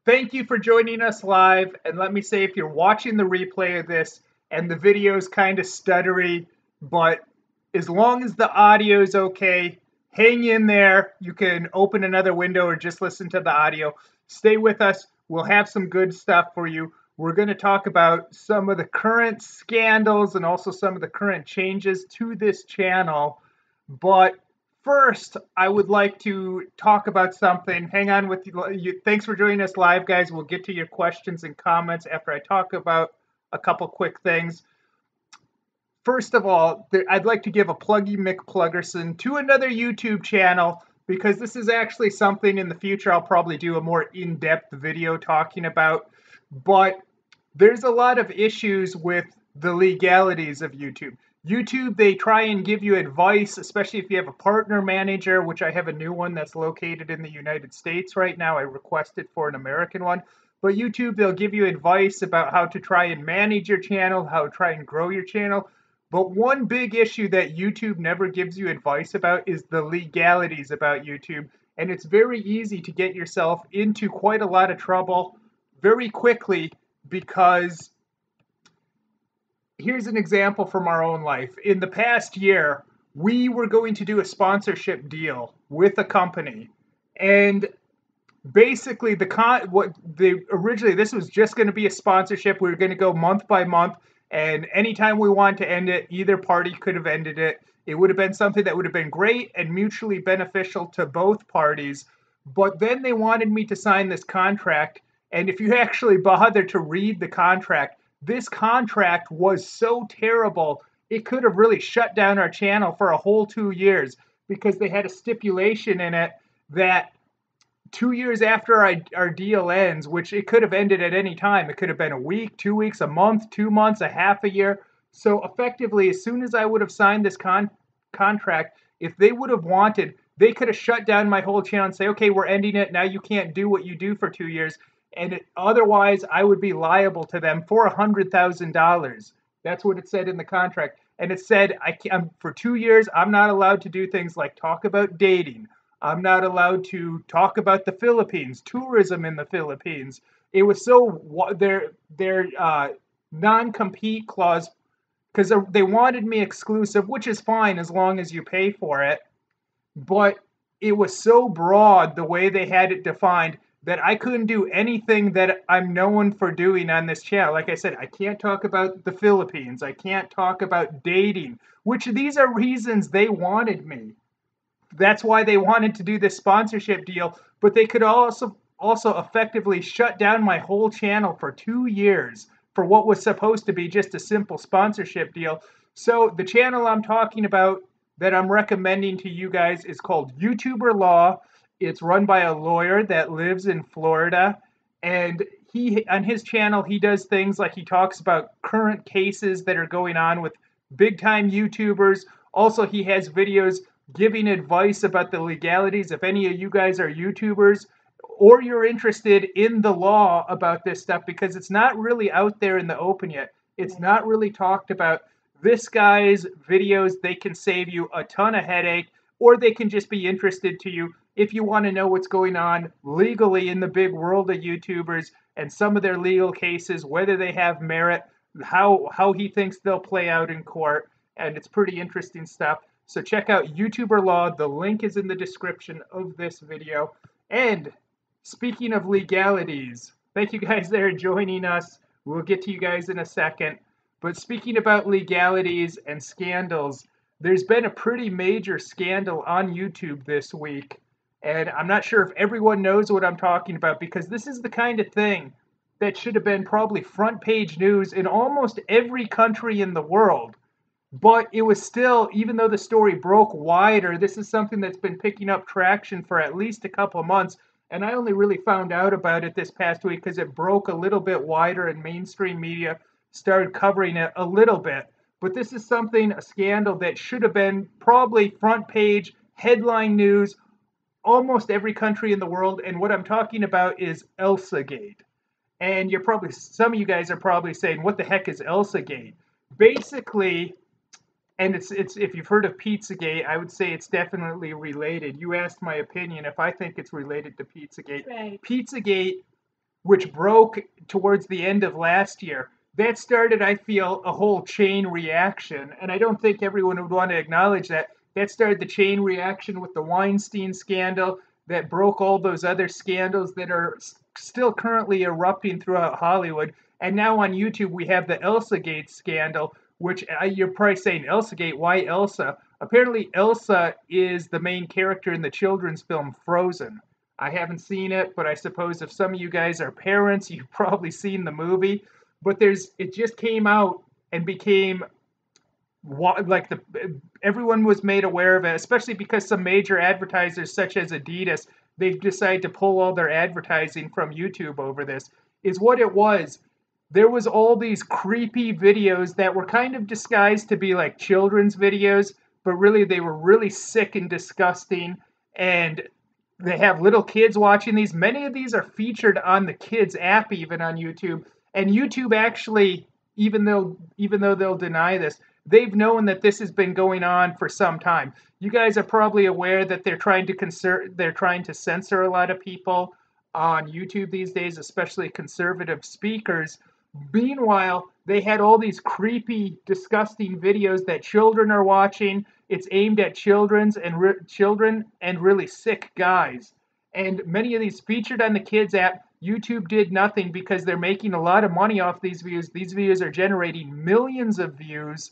Thank you for joining us live. And let me say, if you're watching the replay of this and the video is kind of stuttery, but as long as the audio is okay, hang in there. You can open another window or just listen to the audio. Stay with us. We'll have some good stuff for you. We're going to talk about some of the current scandals and also some of the current changes to this channel. But first, I would like to talk about something. Hang on with you. Thanks for joining us live, guys. We'll get to your questions and comments after I talk about a couple quick things. First of all, I'd like to give a pluggy McPluggerson to another YouTube channel because this is actually something in the future I'll probably do a more in-depth video talking about. But there's a lot of issues with the legalities of YouTube. YouTube, they try and give you advice, especially if you have a partner manager, which I have a new one that's located in the United States right now. I requested for an American one. But YouTube, they'll give you advice about how to try and manage your channel, how to try and grow your channel. But one big issue that YouTube never gives you advice about is the legalities about YouTube. And it's very easy to get yourself into quite a lot of trouble very quickly because here's an example from our own life. In the past year, we were going to do a sponsorship deal with a company. And basically originally this was just going to be a sponsorship. We were going to go month by month, and anytime we wanted to end it, either party could have ended it. It would have been something that would have been great and mutually beneficial to both parties. But then they wanted me to sign this contract, and if you actually bother to read the contract, this contract was so terrible it could have really shut down our channel for a whole 2 years because they had a stipulation in it that 2 years after our deal ends, which it could have ended at any time. It could have been a week, 2 weeks, a month, 2 months, a half a year. So effectively, as soon as I would have signed this contract, if they would have wanted, they could have shut down my whole channel and say, okay, we're ending it. Now you can't do what you do for 2 years. And otherwise, I would be liable to them for $100,000. That's what it said in the contract. And it said, for 2 years, I'm not allowed to do things like talk about dating. I'm not allowed to talk about the Philippines, tourism in the Philippines. It was so their non-compete clause, because they wanted me exclusive, which is fine as long as you pay for it. But it was so broad the way they had it defined that I couldn't do anything that I'm known for doing on this channel. Like I said, I can't talk about the Philippines. I can't talk about dating, which these are reasons they wanted me. That's why they wanted to do this sponsorship deal, but they could also effectively shut down my whole channel for 2 years for what was supposed to be just a simple sponsorship deal. So the channel I'm talking about that I'm recommending to you guys is called YouTuber Law. It's run by a lawyer that lives in Florida, and he on his channel he does things like he talks about current cases that are going on with big time YouTubers. Also, he has videos giving advice about the legalities. If any of you guys are YouTubers or you're interested in the law about this stuff, because it's not really out there in the open yet. It's not really talked about. This guy's videos, they can save you a ton of headache, or they can just be interested to you if you want to know what's going on legally in the big world of YouTubers and some of their legal cases, whether they have merit, how he thinks they'll play out in court. And it's pretty interesting stuff. So check out YouTuber Law. The link is in the description of this video. And speaking of legalities, thank you guys that are joining us. We'll get to you guys in a second. But speaking about legalities and scandals, there's been a pretty major scandal on YouTube this week. And I'm not sure if everyone knows what I'm talking about, because this is the kind of thing that should have been probably front page news in almost every country in the world. But it was still, even though the story broke wider, this is something that's been picking up traction for at least a couple of months. And I only really found out about it this past week because it broke a little bit wider and mainstream media started covering it a little bit. But this is a scandal that should have been probably front page headline news almost every country in the world. And what I'm talking about is Elsagate. And some of you guys are probably saying, what the heck is Elsagate? Basically, and it's if you've heard of Pizzagate, I would say it's definitely related. You asked my opinion if I think it's related to Pizzagate. Right. Pizzagate which broke towards the end of last year. That started, I feel, a whole chain reaction. And I don't think everyone would want to acknowledge that. That started the chain reaction with the Weinstein scandal that broke all those other scandals that are still currently erupting throughout Hollywood. And now on YouTube, we have the Elsagate scandal, which you're probably saying, Elsagate, why Elsa? Apparently, Elsa is the main character in the children's film Frozen. I haven't seen it, but I suppose if some of you guys are parents, you've probably seen the movie. But it just came out and became like everyone was made aware of it, especially because some major advertisers such as Adidas, they've decided to pull all their advertising from YouTube over this. Is what it was. There was all these creepy videos that were kind of disguised to be like children's videos, but really they were really sick and disgusting, and they have little kids watching these. Many of these are featured on the kids app even on YouTube, and YouTube actually, even though they'll deny this, they've known that this has been going on for some time. You guys are probably aware that they're trying to censor a lot of people on YouTube these days, especially conservative speakers. Meanwhile, they had all these creepy, disgusting videos that children are watching. It's aimed at children and really sick guys. And many of these featured on the kids app. YouTube did nothing because they're making a lot of money off these views. These videos are generating millions of views.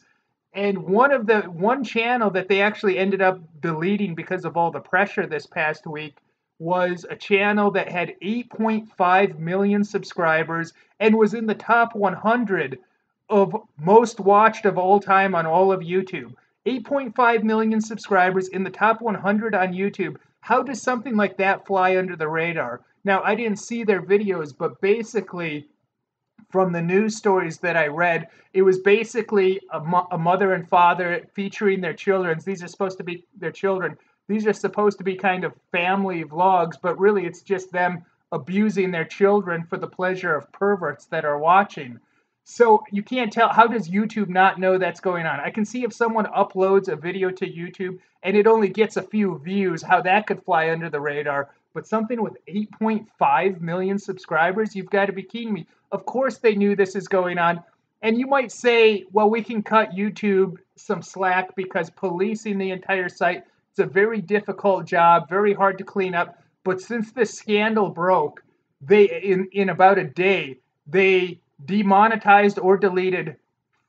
And one channel that they actually ended up deleting because of all the pressure this past week was a channel that had 8.5 million subscribers and was in the top 100 of most watched of all time on all of YouTube. 8.5 million subscribers in the top 100 on YouTube. How does something like that fly under the radar? Now, I didn't see their videos, but basically, from the news stories that I read, it was basically a mother and father featuring their children. These are supposed to be their children. These are supposed to be kind of family vlogs, but really it's just them abusing their children for the pleasure of perverts that are watching. So you can't tell. How does YouTube not know that's going on? I can see if someone uploads a video to YouTube and it only gets a few views, how that could fly under the radar. But something with 8.5 million subscribers, you've got to be kidding me. Of course they knew this is going on. And you might say, well, we can cut YouTube some slack because policing the entire site is a very difficult job, very hard to clean up. But since this scandal broke, in about a day, they demonetized or deleted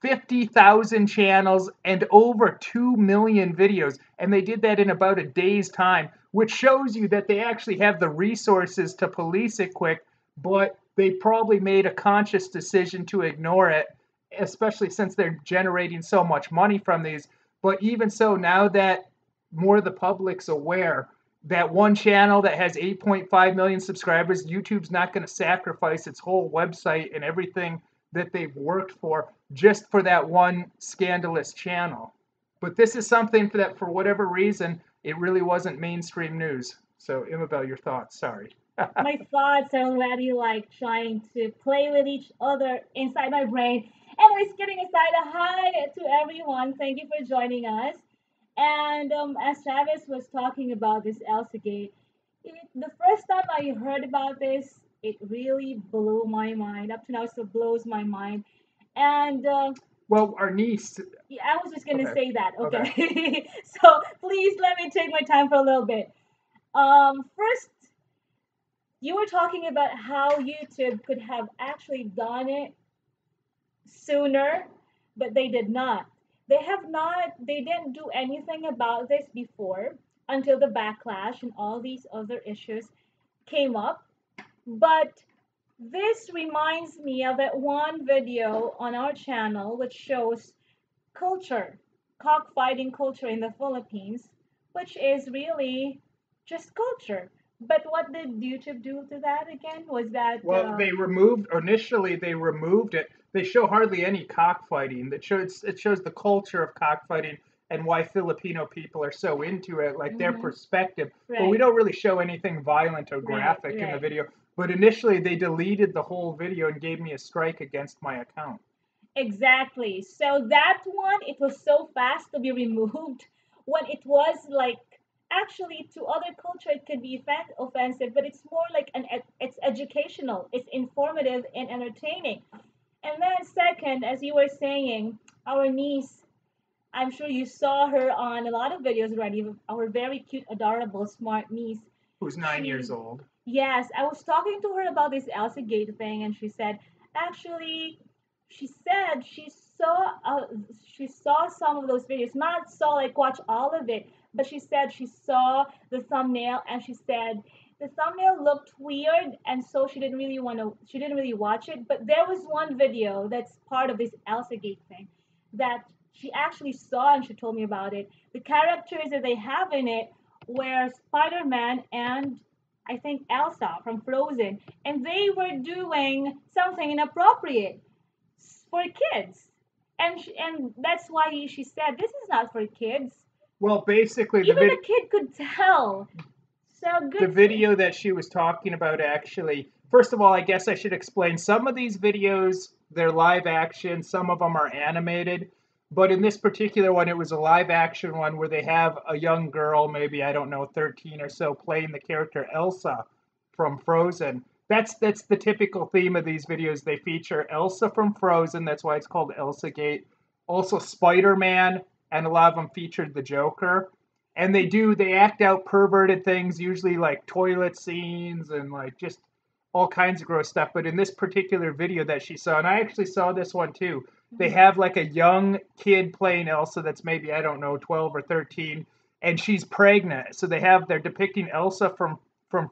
50,000 channels and over 2 million videos. And they did that in about a day's time, which shows you that they actually have the resources to police it quick, but they probably made a conscious decision to ignore it, especially since they're generating so much money from these. But even so, now that more of the public's aware, that one channel that has 8.5 million subscribers, YouTube's not going to sacrifice its whole website and everything that they've worked for just for that one scandalous channel. But this is something that, for whatever reason, it really wasn't mainstream news. So, Imabel, your thoughts? Sorry. My thoughts are already like trying to play with each other inside my brain. Anyways, kidding aside, a hi to everyone. Thank you for joining us. And as Travis was talking about this Elsagate, the first time I heard about this, it really blew my mind. Up to now, it still blows my mind. And Well, our niece. yeah, I was just gonna Okay. say that. Okay. Okay. So please let me take my time for a little bit. First, you were talking about how YouTube could have actually done it sooner, but they did not. They didn't do anything about this before until the backlash and all these other issues came up. But this reminds me of that one video on our channel which shows culture, cockfighting culture in the Philippines, which is really just culture. But what did YouTube do to that again? Was that Well, initially they removed it. They show hardly any cockfighting. It shows the culture of cockfighting and why Filipino people are so into it, like their mhm, perspective. But we right, don't really show anything violent or right, graphic in the right. video. But initially they deleted the whole video and gave me a strike against my account. Exactly. So that one, it was so fast to be removed when it was like actually to other culture it could be offensive, but it's more like it's educational, it's informative and entertaining. And then second, as you were saying, our niece, I'm sure you saw her on a lot of videos already, our very cute, adorable, smart niece. Who's 9 years She, old. yes, I was talking to her about this Elsagate thing, and she said, actually, she said she saw some of those videos, not saw like watch all of it, but she said she saw the thumbnail, and she said the thumbnail looked weird, and so she didn't really watch it. But there was one video that's part of this Elsagate thing that she actually saw, and she told me about it. The characters that they have in it were Spider-Man and I think Elsa from Frozen, and they were doing something inappropriate for kids. And that's why she said this is not for kids. Well, basically, Even a kid could tell. So the good. video that she was talking about actually, first of all, I guess I should explain some of these videos, they're live action, some of them are animated. But in this particular one, it was a live action one where they have a young girl, maybe, I don't know, 13 or so, playing the character Elsa from Frozen. That's the typical theme of these videos. They feature Elsa from Frozen, that's why it's called Elsagate. Also Spider-Man, and a lot of them featured the Joker. And they act out perverted things, usually like toilet scenes and like just all kinds of gross stuff. But in this particular video that she saw, and I actually saw this one too, they have like a young kid playing Elsa that's maybe, I don't know, 12 or 13, and she's pregnant. So they're depicting Elsa from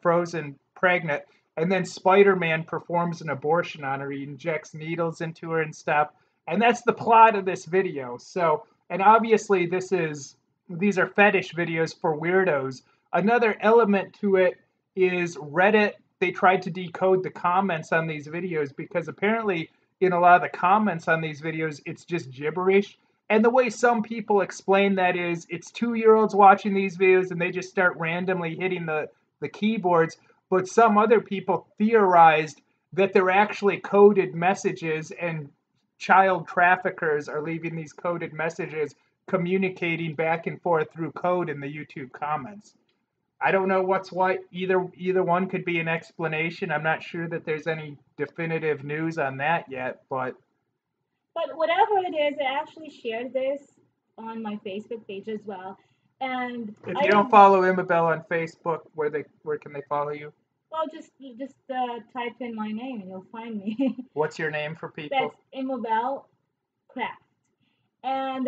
Frozen pregnant, and then Spider-Man performs an abortion on her. He injects needles into her and stuff. And that's the plot of this video. So, and obviously these are fetish videos for weirdos. Another element to it is Reddit. They tried to decode the comments on these videos because apparently in a lot of the comments on these videos, it's just gibberish. And the way some people explain that is it's 2-year-olds watching these videos and they just start randomly hitting the keyboards. But some other people theorized that they're actually coded messages and child traffickers are leaving these coded messages communicating back and forth through code in the YouTube comments. I don't know what's what. Either one could be an explanation. I'm not sure that there's any definitive news on that yet, but whatever it is, I actually shared this on my Facebook page as well. And if you don't follow Imabel on Facebook, where can they follow you? Well, just type in my name and you'll find me. What's your name for people? That's Immobile Craft. And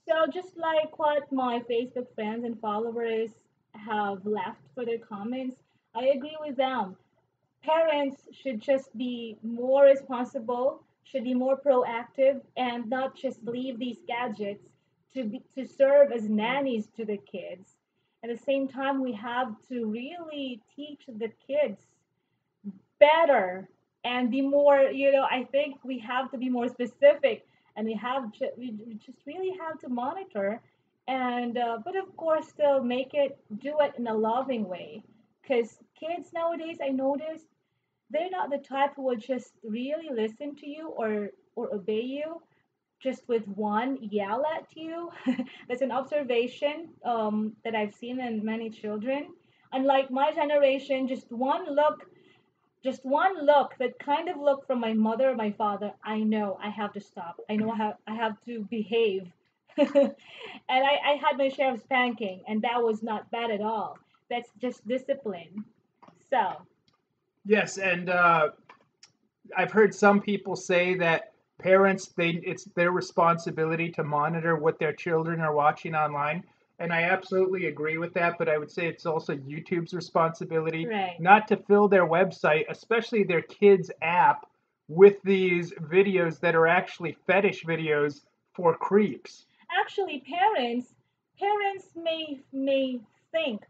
so just like what my Facebook friends and followers have left for their comments, I agree with them. Parents should just be more responsible, should be more proactive, and not just leave these gadgets to serve as nannies to the kids. At the same time, we have to really teach the kids better and be more, I think we have to be more specific, and we just really have to monitor, and but of course still do it in a loving way, because kids nowadays, I noticed, they're not the type who would just really listen to you or obey you just with one yell at you. That's an observation that I've seen in many children. Unlike my generation, just one look, that kind of look from my mother or my father, I know I have to stop. I know I have to behave. And I had my share of spanking, and that was not bad at all. That's just discipline. So, yes, and I've heard some people say that parents it's their responsibility to monitor what their children are watching online. And I absolutely agree with that, but I would say it's also YouTube's responsibility right. not to fill their website, especially their kids' app, with these videos that are actually fetish videos for creeps. Actually, parents may think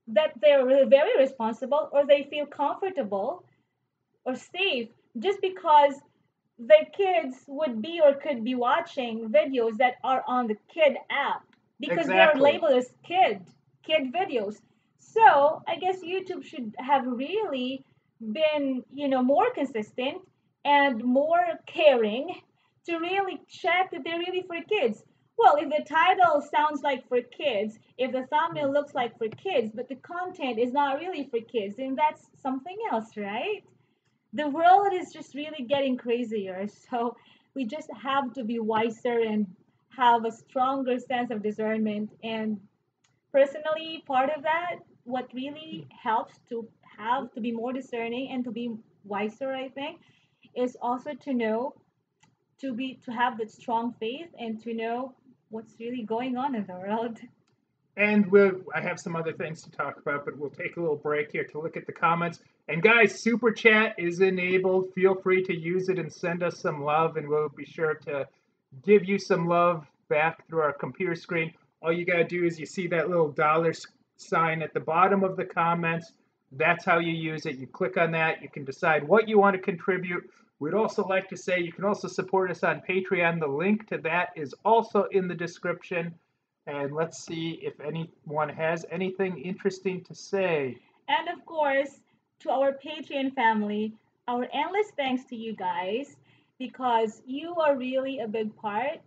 that they're very responsible, or they feel comfortable or safe just because their kids would be or could be watching videos that are on the kid app, because they're Exactly. labeled as kid videos. So I guess YouTube should have really been, more consistent and more caring to really check that they're really for kids. Well, if the title sounds like for kids, if the thumbnail looks like for kids, but the content is not really for kids, then that's something else, right? The world is just really getting crazier. So we just have to be wiser and have a stronger sense of discernment. And personally, part of that, what really helps to have to be more discerning and to be wiser, I think, is also to know to have that strong faith and to know what's really going on in the world. And I have some other things to talk about, but we'll take a little break here to look at the comments. And guys, Super Chat is enabled. Feel free to use it and send us some love, and we'll be sure to give you some love back through our computer screen. All you got to do is you see that little dollar sign at the bottom of the comments. That's how you use it. You click on that. You can decide what you want to contribute. We'd also like to say you can also support us on Patreon. The link to that is also in the description. And let's see if anyone has anything interesting to say. And of course, to our Patreon family, our endless thanks to you guys because you are really a big part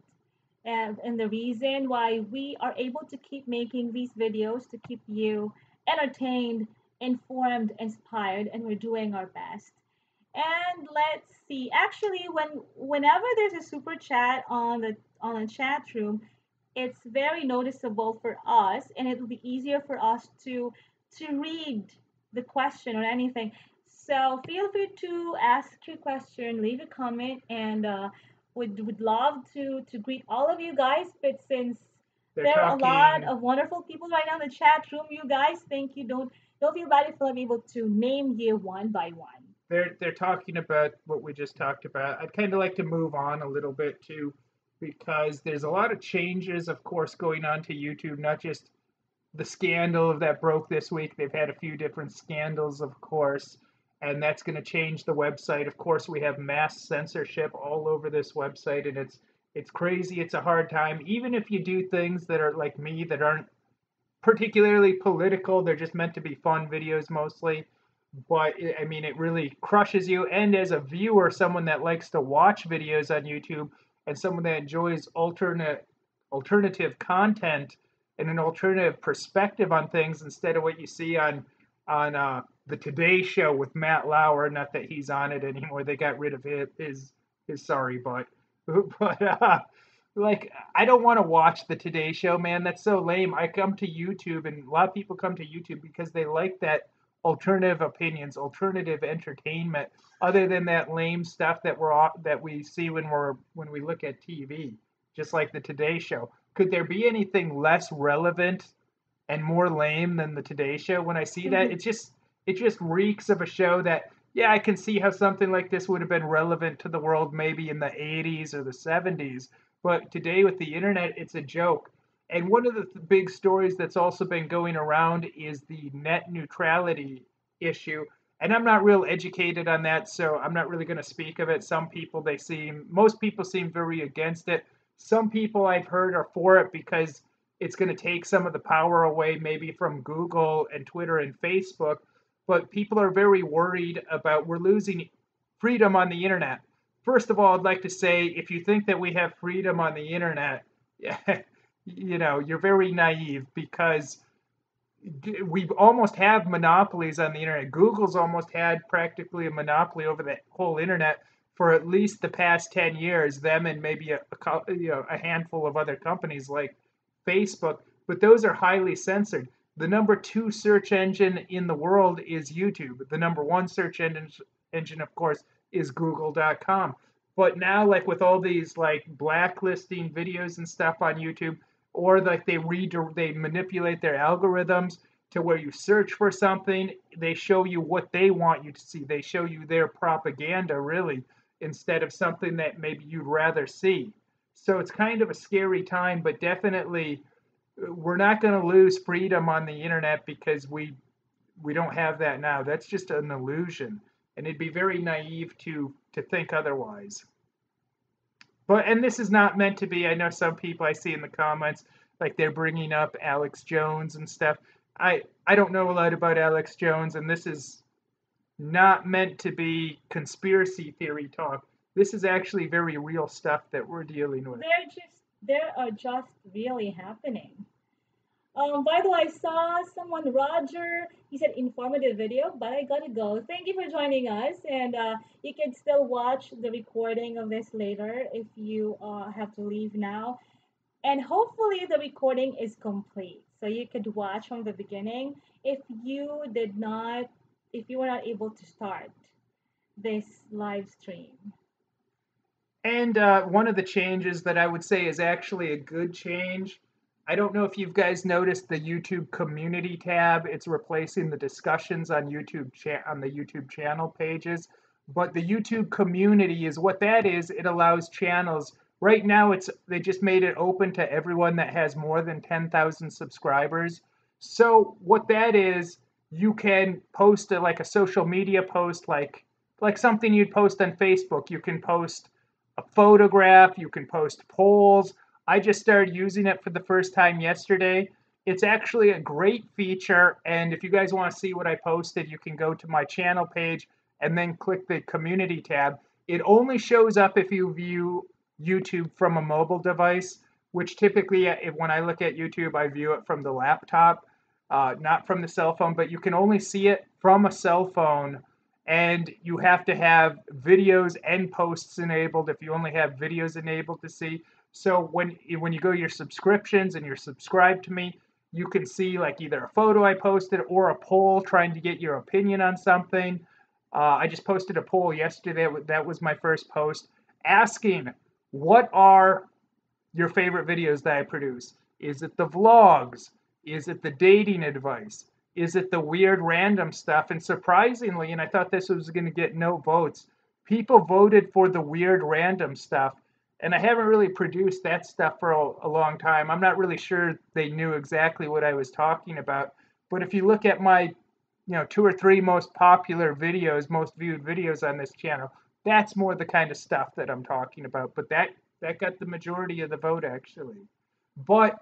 and the reason why we are able to keep making these videos to keep you entertained, informed, inspired, and we're doing our best. And let's see. Actually, whenever there's a super chat on the chat room, it's very noticeable for us, and it will be easier for us to read the question or anything. So feel free to ask your question, leave a comment, and would love to greet all of you guys. But since They're there are a lot talking. of wonderful people right now in the chat room, you guys, thank you. Don't feel bad if I'm able to name you one by one. They're talking about what we just talked about. I'd kind of like to move on a little bit too, because there's a lot of changes, of course, going on to YouTube. Not just the scandal that broke this week. They've had a few different scandals, of course, and that's going to change the website. Of course, we have mass censorship all over this website, and it's crazy. It's a hard time, even if you do things that are like me that aren't particularly political. They're just meant to be fun videos mostly. But I mean, it really crushes you. And as a viewer, someone that likes to watch videos on YouTube and someone that enjoys alternative content and an alternative perspective on things instead of what you see on the Today Show with Matt Lauer. Not that he's on it anymore; they got rid of his sorry butt. But like, I don't want to watch the Today Show, man. That's so lame. I come to YouTube, and a lot of people come to YouTube because they like that alternative opinions, alternative entertainment, other than that lame stuff that we see when we look at TV, just like the Today Show. Could there be anything less relevant and more lame than the Today Show? When I see that, it just reeks of a show that, yeah, I can see how something like this would have been relevant to the world maybe in the 80s or the 70s, but today with the internet, it's a joke. And one of the big stories that's also been going around is the net neutrality issue. And I'm not real educated on that, so I'm not really going to speak of it. Most people seem very against it. Some people I've heard are for it because it's going to take some of the power away, maybe from Google and Twitter and Facebook. But people are very worried about we're losing freedom on the internet. First of all, I'd like to say if you think that we have freedom on the internet, you're very naive because we almost have monopolies on the internet. Google's almost had practically a monopoly over the whole internet for at least the past 10 years, them and maybe a handful of other companies like Facebook, but those are highly censored. The number 2 search engine in the world is YouTube. The number 1 search engine, of course, is google.com. But now, like with all these like blacklisting videos and stuff on YouTube, or like they manipulate their algorithms to where you search for something, they show you what they want you to see. They show you their propaganda, really, instead of something that maybe you'd rather see. So it's kind of a scary time, but definitely we're not going to lose freedom on the internet because we don't have that now. That's just an illusion, and it'd be very naive to think otherwise. And this is not meant to be. I know some people I see in the comments like they're bringing up Alex Jones and stuff. I don't know a lot about Alex Jones, and this is not meant to be conspiracy theory talk. This is actually very real stuff that we're dealing with. They're just There are just really happening. By the way, I saw someone, Roger. He said informative video, but I gotta go. Thank you for joining us, and you can still watch the recording of this later if you have to leave now. And hopefully the recording is complete, so you could watch from the beginning. If you did not, if you were not able to start this live stream. And one of the changes that I would say is actually a good change. I don't know if you guys noticed the YouTube community tab. It's replacing the discussions on on the YouTube channel pages. But the YouTube community is what that is. It allows channels. Right now, they just made it open to everyone that has more than 10,000 subscribers. So what that is, you can post like a social media post, like something you'd post on Facebook. You can post a photograph, you can post polls. I just started using it for the first time yesterday. It's actually a great feature, and if you guys want to see what I posted, you can go to my channel page and then click the community tab. It only shows up if you view YouTube from a mobile device, which typically, when I look at YouTube, I view it from the laptop, not from the cell phone, but you can only see it from a cell phone, and you have to have videos and posts enabled if you only have videos enabled to see. So when you go to your subscriptions and you're subscribed to me, you can see like either a photo I posted or a poll trying to get your opinion on something. I just posted a poll yesterday. That was my first post, asking what are your favorite videos that I produce. Is it the vlogs? Is it the dating advice? Is it the weird random stuff? And surprisingly, and I thought this was going to get no votes, people voted for the weird random stuff. And I haven't really produced that stuff for a long time. I'm not really sure they knew exactly what I was talking about. But if you look at my, 2 or 3 most popular videos, most viewed videos on this channel, that's more the kind of stuff that I'm talking about. But that got the majority of the vote actually. But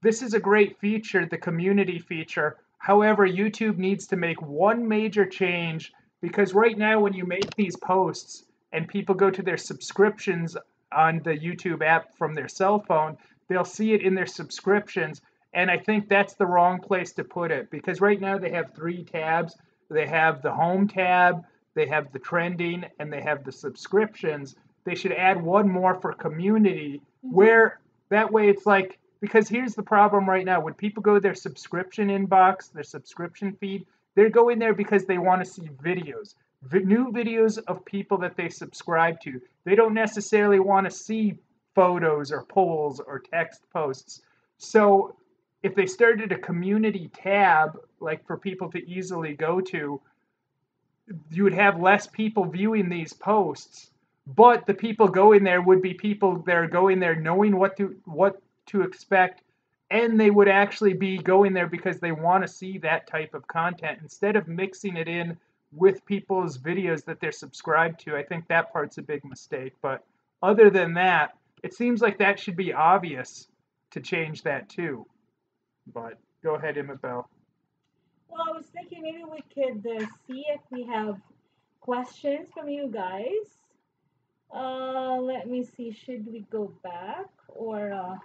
this is a great feature, the community feature. However, YouTube needs to make one major change, because right now when you make these posts and people go to their subscriptions on the YouTube app from their cell phone, they'll see it in their subscriptions. And I think that's the wrong place to put it, because right now they have 3 tabs. They have the home tab, they have the trending, and they have the subscriptions. They should add one more for community, where that way it's like, because here's the problem right now: when people go to their subscription inbox, their subscription feed, they're going there because they want to see videos, new videos of people that they subscribe to. They don't necessarily want to see photos or polls or text posts. So if they started a community tab, like for people to easily go to, you would have less people viewing these posts, but the people going there would be people that are going there knowing what to expect, and they would actually be going there because they want to see that type of content instead of mixing it in with people's videos that they're subscribed to. I think that part's a big mistake, but other than that, it seems like that should be obvious to change that too. But go ahead, Imabel. Well, I was thinking maybe we could see if we have questions from you guys. Let me see. Should we go back or?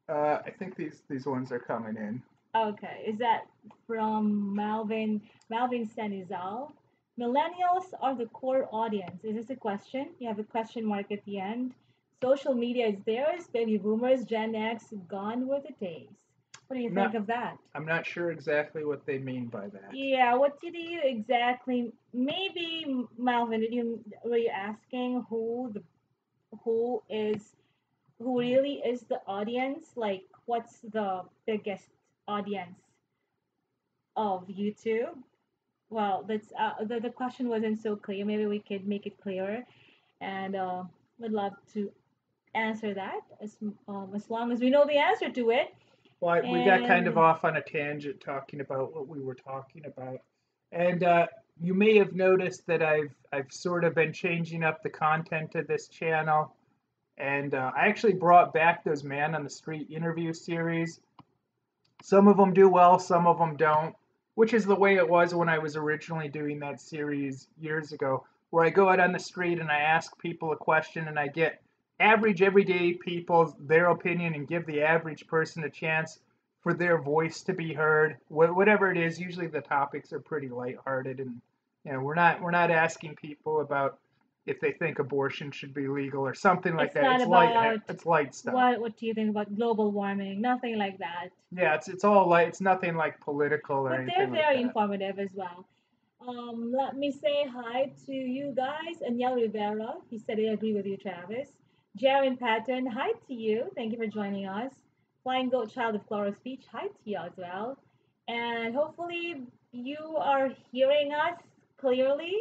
I think these ones are coming in. Okay, is that from Malvin Sanizal? Millennials are the core audience. Is this a question? You have a question mark at the end. Social media is theirs. Baby boomers, Gen X, gone with the days. What do you think Not, of that? I'm not sure exactly what they mean by that. Yeah, what did you exactly? Maybe Malvin, were you asking who is who really is the audience? Like, what's the biggest audience of YouTube? Well, the question wasn't so clear. Maybe we could make it clearer, and would love to answer that as long as we know the answer to it. Well, we got kind of And off on a tangent talking about what we were talking about, and you may have noticed that I've sort of been changing up the content of this channel, and I actually brought back those man on the street interview series. Some of them do well, some of them don't, which is the way it was when I was originally doing that series years ago, where I go out on the street and I ask people a question and I get average everyday people their opinion and give the average person a chance for their voice to be heard. Whatever it is, usually the topics are pretty lighthearted, and we're not asking people about if they think abortion should be legal or something like It's that. not about It's light stuff. what do you think about global warming, nothing like that. Yeah, it's all light. It's nothing like political or But they're anything like very that. informative as well. Let me say hi to you guys. Anyel Rivera, he said he agree with you, Travis. Jaren Patton, hi to you. Thank you for joining us. Flying Goat Child of Flora Speech, hi to you as well. And hopefully you are hearing us clearly.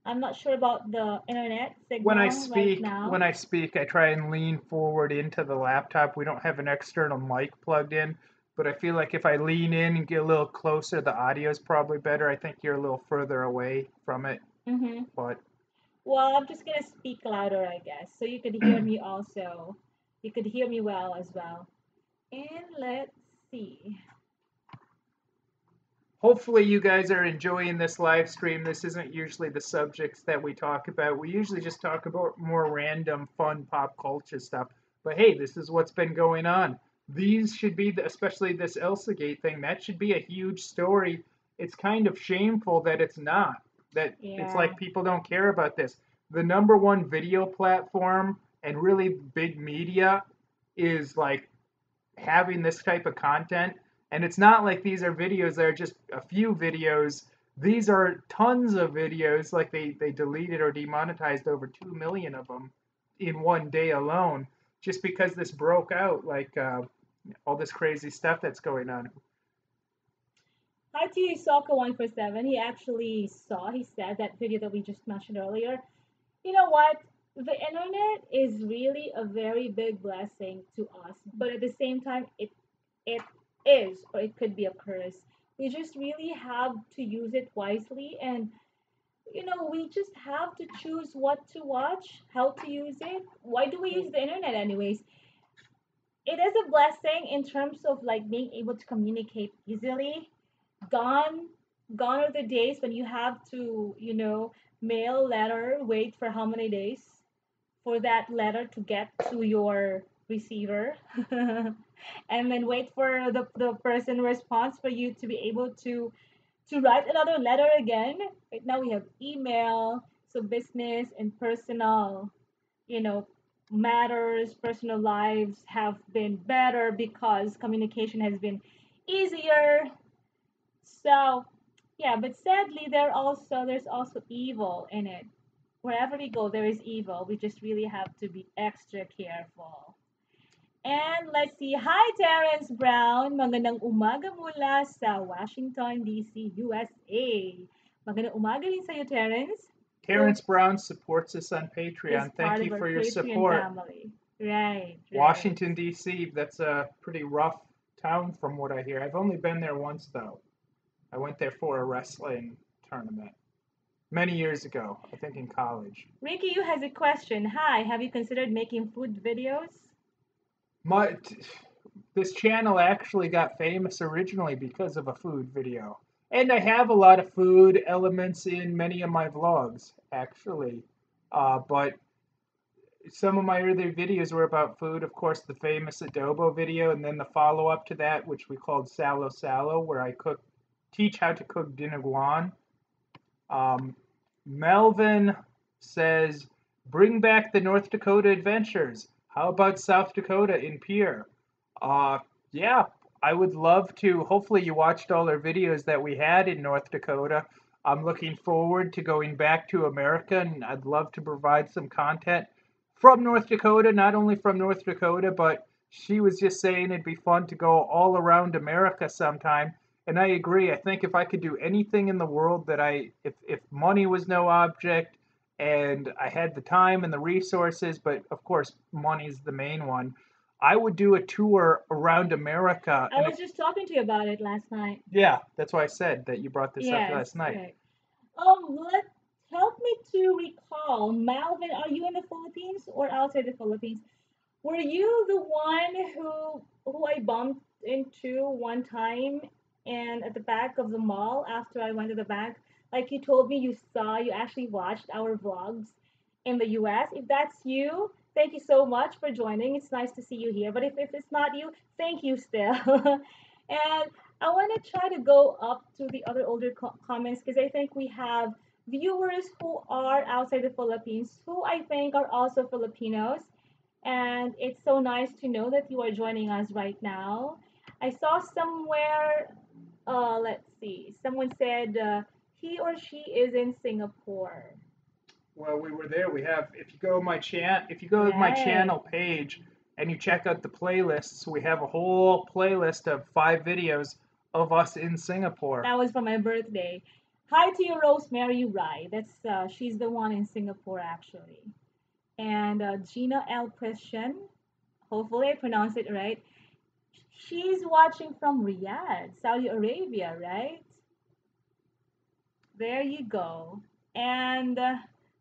I'm not sure about the internet signal right now. When I speak, I try and lean forward into the laptop. We don't have an external mic plugged in, but I feel like if I lean in and get a little closer, the audio is probably better. I think you're a little further away from it, Mm-hmm. but Well, I'm just gonna speak louder, I guess, so you could hear me also. You could hear me well as well. And let's see. hopefully you guys are enjoying this live stream. This isn't usually the subjects that we talk about. We usually just talk about more random, fun pop culture stuff. But hey, this is what's been going on. These should be, especially this Elsagate thing, that should be a huge story. It's kind of shameful that it's not. That it's Yeah. like people don't care about this. The number one video platform and really big media is like having this type of content. And it's not like these are videos that are just a few videos. These are tons of videos. Like they deleted or demonetized over 2 million of them in one day alone, just because this broke out. Like all this crazy stuff that's going on. Hi to you, Soccer147. He actually he said that video that we just mentioned earlier. You know what? The internet is really a very big blessing to us, but at the same time, it is or it could be a curse. We just really have to use it wisely, and we just have to choose what to watch, how to use it. Why do we use the internet anyways? It is a blessing in terms of like being able to communicate easily. Gone, gone are the days when you have to, mail letter, wait for how many days for that letter to get to your receiver, and then wait for the person response for you to be able to write another letter again. Right now we have email, so business and personal, you know, matters, personal lives have been better because communication has been easier. So, yeah, but sadly there's also evil in it. Wherever we go, there is evil. We just really have to be extra careful. And let's see. Hi, Terrence Brown. Magandang umaga mula sa Washington, D.C., USA. Magandang umaga rin sa'yo, Terrence. Terrence Brown supports us on He's Patreon. Thank part of you our for your Patreon support. family. Right, right. Washington, D.C., that's a pretty rough town from what I hear. I've only been there once, though. I went there for a wrestling tournament many years ago, I think in college. Ricky, you has a question. Hi, have you considered making food videos? My, this channel actually got famous originally because of a food video. And I have a lot of food elements in many of my vlogs, actually. But some of my earlier videos were about food. Of course, the famous adobo video, and then the follow up to that, which we called Salo Salo, where I teach how to cook dinaguan. Um, Melvin says, bring back the North Dakota adventures. How about South Dakota in Pierre? Uh, yeah, I would love to. Hopefully, you watched all our videos that we had in North Dakota. I'm looking forward to going back to America, and I'd love to provide some content from North Dakota, not only from North Dakota, but she was just saying it'd be fun to go all around America sometime. And I agree. I think if I could do anything in the world that if money was no object and I had the time and the resources, but of course, money's the main one, I would do a tour around America. I was just talking to you about it last night. Yeah, that's why I said that you brought this up Yes, last night. right. Let help me to recall. Malvin, are you in the Philippines or outside the Philippines? Were you the one who I bumped into one time and at the back of the mall after I went to the bank? Like you told me you actually watched our vlogs in the US. If that's you, Thank you so much for joining. It's nice to see you here. But if it's not you, thank you still. And I want to try to go up to the other older comments because I think we have viewers who are outside the Philippines who I think are also Filipinos. And it's so nice to know that you are joining us right now. I saw somewhere, let's see, someone said he or she is in Singapore. Well, we were there. We have, if you go to my Right. channel page and you check out the playlists, we have a whole playlist of 5 videos of us in Singapore. That was for my birthday. Hi to you, Rosemary Rai. That's she's the one in Singapore actually. And Gina L. Christian. Hopefully I pronounced it right. She's watching from Riyadh, Saudi Arabia, right? There you go. And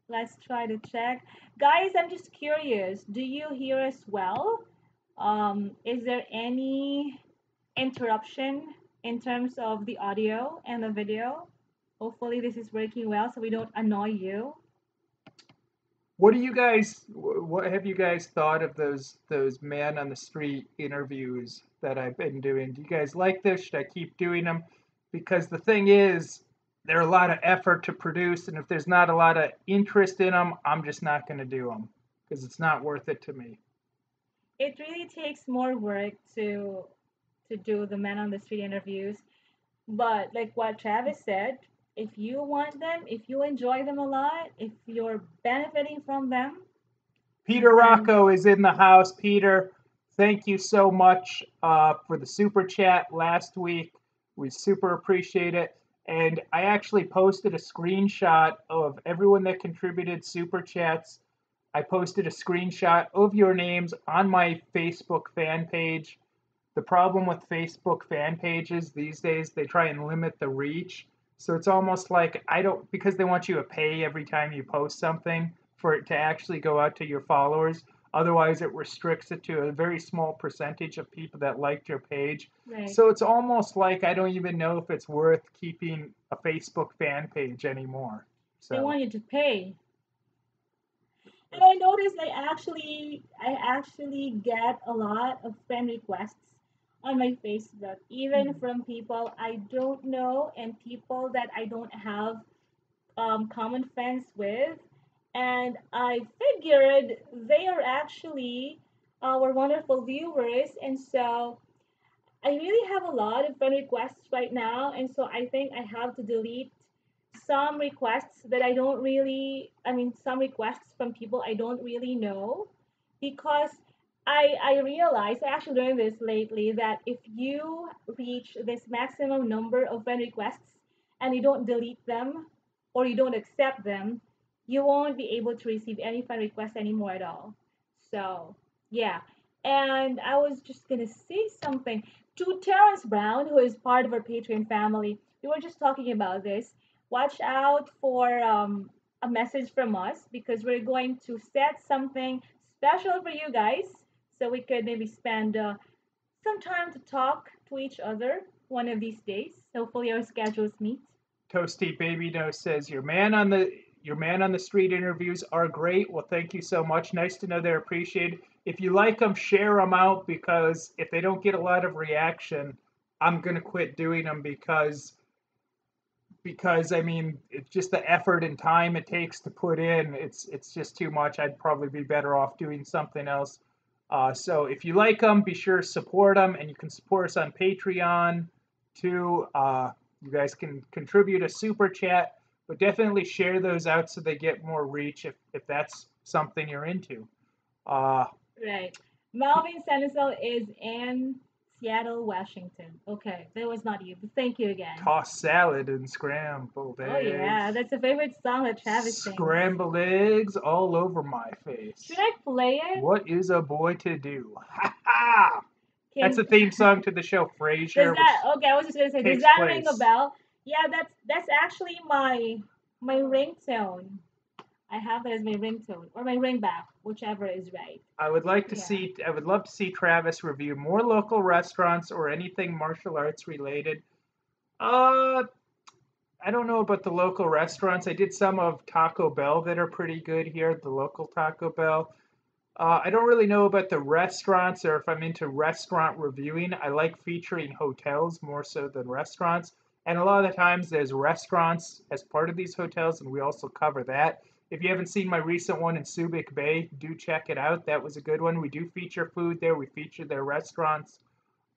let's try to check. Guys, I'm just curious. Do you hear us well? Is there any interruption in terms of the audio and the video? Hopefully this is working well so we don't annoy you. What have you guys thought of those man on the street interviews that I've been doing? Do you guys like this? Should I keep doing them? Because the thing is, they're a lot of effort to produce, and if there's not a lot of interest in them, I'm just not going to do them because it's not worth it to me. It really takes more work to do the men on the street interviews. But like what Travis said, if you want them, if you enjoy them a lot, if you're benefiting from them, Peter and Rocco is in the house. Peter, thank you so much for the super chat last week. We super appreciate it. And I actually posted a screenshot of everyone that contributed super chats. I posted a screenshot of your names on my Facebook fan page. The problem with Facebook fan pages these days, they try and limit the reach. So it's almost like I don't, because they want you to pay every time you post something for it to actually go out to your followers. Otherwise, it restricts it to a very small percentage of people that liked your page. right, So it's almost like I don't even know if it's worth keeping a Facebook fan page anymore. they So want you to pay. And I noticed I actually get a lot of friend requests on my Facebook, even from people I don't know and people that I don't have common friends with. And I figured they are actually our wonderful viewers. And so I really have a lot of friend requests right now. And so I think I have to delete some requests that I don't really, I mean, some requests from people I don't really know because I realized, I actually learned this lately, that if you reach this maximum number of friend requests and you don't delete them or you don't accept them, you won't be able to receive any friend requests anymore at all. So, yeah. And I was just going to say something to Terrence Brown, who is part of our Patreon family. We were just talking about this. Watch out for a message from us because we're going to set something special for you guys so we could maybe spend some time to talk to each other one of these days. Hopefully our schedules meet. Toasty Baby No says your man on the street interviews are great. Well, thank you so much. Nice to know they're appreciated. If you like them, share them out because if they don't get a lot of reaction, I'm gonna quit doing them because I mean it's just the effort and time it takes to put in. It's just too much. I'd probably be better off doing something else. So if you like them, be sure to support them, and you can support us on Patreon too. You guys can contribute a super chat, but definitely share those out so they get more reach if that's something you're into. Uh, Right. Malvin Senecal is in Seattle, Washington. Okay, that was not you, but thank you again. Toss salad and scrambled Oh yeah, eggs. that's a favorite song that Travis sings. Scrambled eggs all over my Should face. I play it? What is a boy to do? Ha ha! That's Can the theme song to the show does Frasier, which that okay? I was just gonna say, does takes that ring a place. bell? Yeah, that's actually my ringtone. I have that as my ringtone or my ringback, whichever is right. Yeah. I would love to see Travis review more local restaurants or anything martial arts related. Uh, I don't know about the local restaurants. I did some of Taco Bell that are pretty good here, the local Taco Bell. I don't really know about the restaurants or if I'm into restaurant reviewing. I like featuring hotels more so than restaurants. And a lot of the times there's restaurants as part of these hotels, and we also cover that. If you haven't seen my recent one in Subic Bay, do check it out. That was a good one. We do feature food there, we feature their restaurants.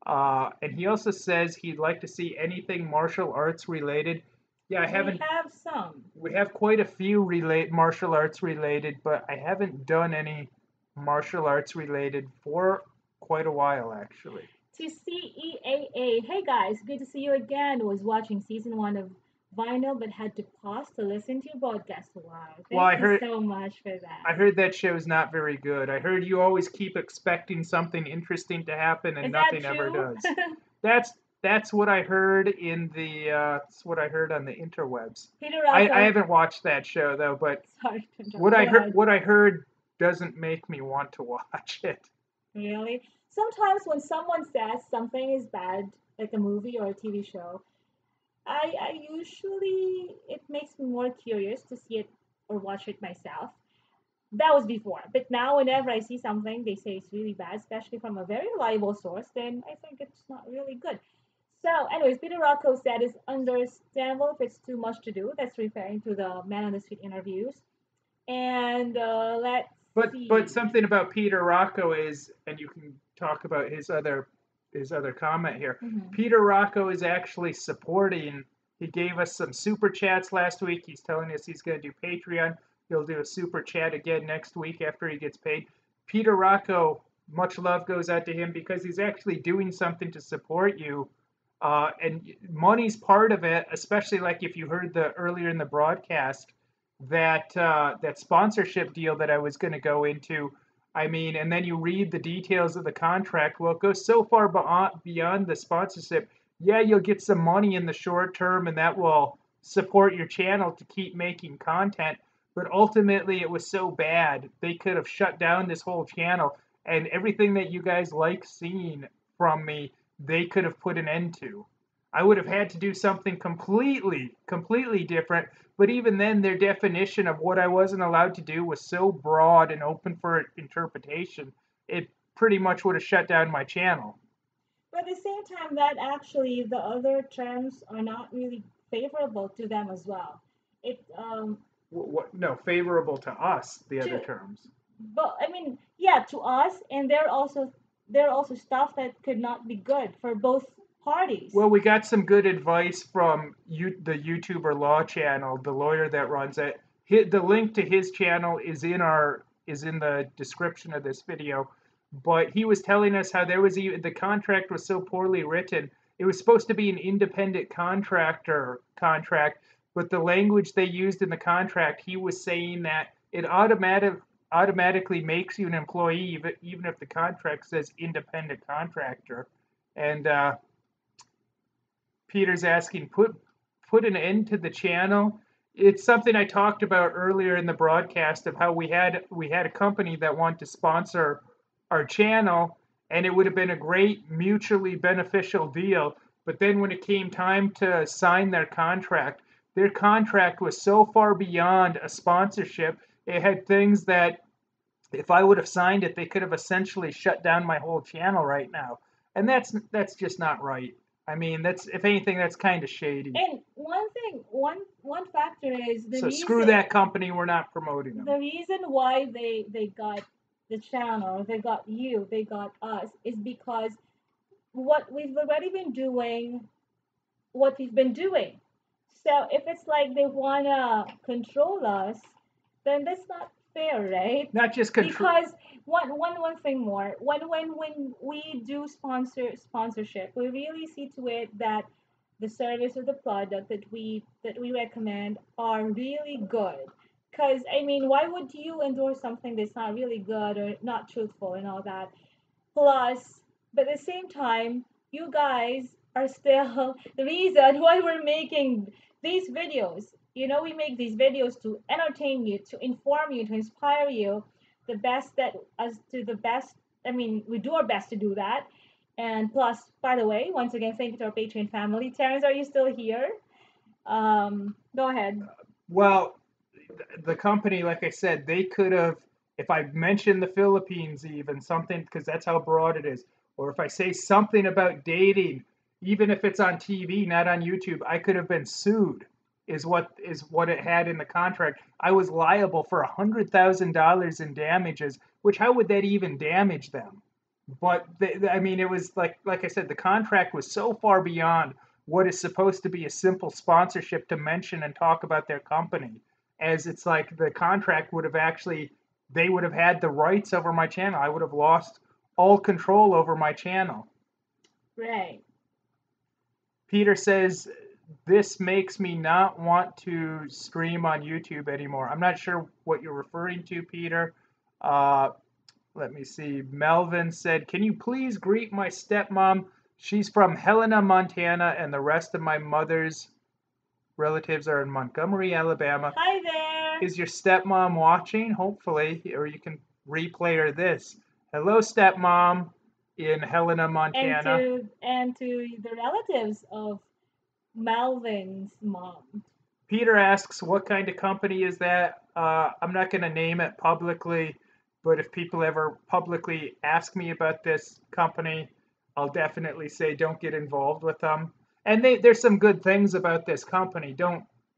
And he also says he'd like to see anything martial arts related. Yeah, I We haven't. have some. We have quite a few relate martial arts related, but I haven't done any martial arts related for quite a while actually. To CEAA, hey guys, good to see you again. Was watching season 1 of Vinyl but had to pause to listen to your podcast. Wow, Well, thank you so much for that. I heard that show's not very good. I heard you always keep expecting something interesting to happen and Is that nothing ever true? does. That's that's what I heard in the that's what I heard on the interwebs. Peter I Rocco, haven't watched that show though, but sorry to interrupt. Go ahead. what I heard doesn't make me want to watch it. Really? Sometimes when someone says something is bad, like a movie or a TV show, I usually, it makes me more curious to see it or watch it myself. That was before. But now, whenever I see something they say it's really bad, especially from a very reliable source, then I think it's not really good. So, anyways, Peter Rocco said it's understandable if it's too much to do. That's referring to the Man on the Street interviews. And let's But see. something about Peter Rocco is, and you can talk about his other comment here. Mhm. Peter Rocco is actually supporting. He gave us some super chats last week. He's telling us he's going to do Patreon. He'll do a super chat again next week after he gets paid. Peter Rocco, much love goes out to him because he's actually doing something to support you. And money's part of it, especially like if you heard the earlier in the broadcast that sponsorship deal that I was going to go into. I mean, and then you read the details of the contract. Well, it goes so far beyond the sponsorship. Yeah, you'll get some money in the short term, and that will support your channel to keep making content. But ultimately, it was so bad they could have shut down this whole channel, and everything that you guys like seeing from me, they could have put an end to. I would have had to do something completely different, but even then, their definition of what I wasn't allowed to do was so broad and open for interpretation, it pretty much would have shut down my channel. But at the same time, that actually the other terms are not really favorable to them as well. It No, favorable to us, the other to terms. but I mean, yeah, to us, and they're also stuff that could not be good for both parties. Well, we got some good advice from the YouTuber Law channel, the lawyer that runs it. The link to his channel is in the description of this video. But he was telling us how there was even the contract was so poorly written. It was supposed to be an independent contractor contract, but the language they used in the contract, he was saying that it automatically makes you an employee, even if the contract says independent contractor. And Peter's asking, put an end to the channel. It's something I talked about earlier in the broadcast of how we had a company that wanted to sponsor our channel, and it would have been a great mutually beneficial deal. But then when it came time to sign their contract was so far beyond a sponsorship. It had things that if I would have signed it, they could have essentially shut down my whole channel right now. And that's just not right. I mean, that's if anything, that's kind of shady. And one thing, one factor is So screw that company. We're not promoting them. the reason why they got the channel, they got you, they got us, is because what we've already been doing, what we've been doing. So if it's like they wanna control us, then that's not fair, right? Not just control. Because one thing more, when we do sponsorship, we really see to it that the service or the product that we recommend are really good. Because I mean, why would you endorse something that's not really good or not truthful and all that? Plus, but at the same time, you guys are still the reason why we're making these videos. We make these videos to entertain you, to inform you, to inspire you, the best that as to the best. I mean, we do our best to do that. And plus, by the way, once again, thank you to our Patreon family. Terrence, are you still here? Go ahead. Well, the company, like I said, they could have If I mention the Philippines, even something, because that's how broad it is, or if I say something about dating, even if it's on TV, not on YouTube, I could have been sued. Is what it had in the contract. I was liable for $100,000 in damages. Which how would that even damage them? But I mean, it was like I said, the contract was so far beyond what is supposed to be a simple sponsorship to mention and talk about their company, as it's like the contract would have actually they would have had the rights over my channel. I would have lost all control over my channel. Right. Peter says this makes me not want to stream on YouTube anymore. I'm not sure what you're referring to, Peter. Uh, Let me see. Melvin said, "Can you please greet my stepmom? She's from Helena, Montana, and the rest of my mother's relatives are in Montgomery, Alabama." Hi there. Is your stepmom watching? Hopefully, or you can replay her this. Hello, stepmom in Helena, Montana. And to the relatives of Malvin's mom. Peter asks, what kind of company is that? I'm not going to name it publicly, but if people ever publicly ask me about this company, I'll definitely say don't get involved with them. And there's some good things about this company.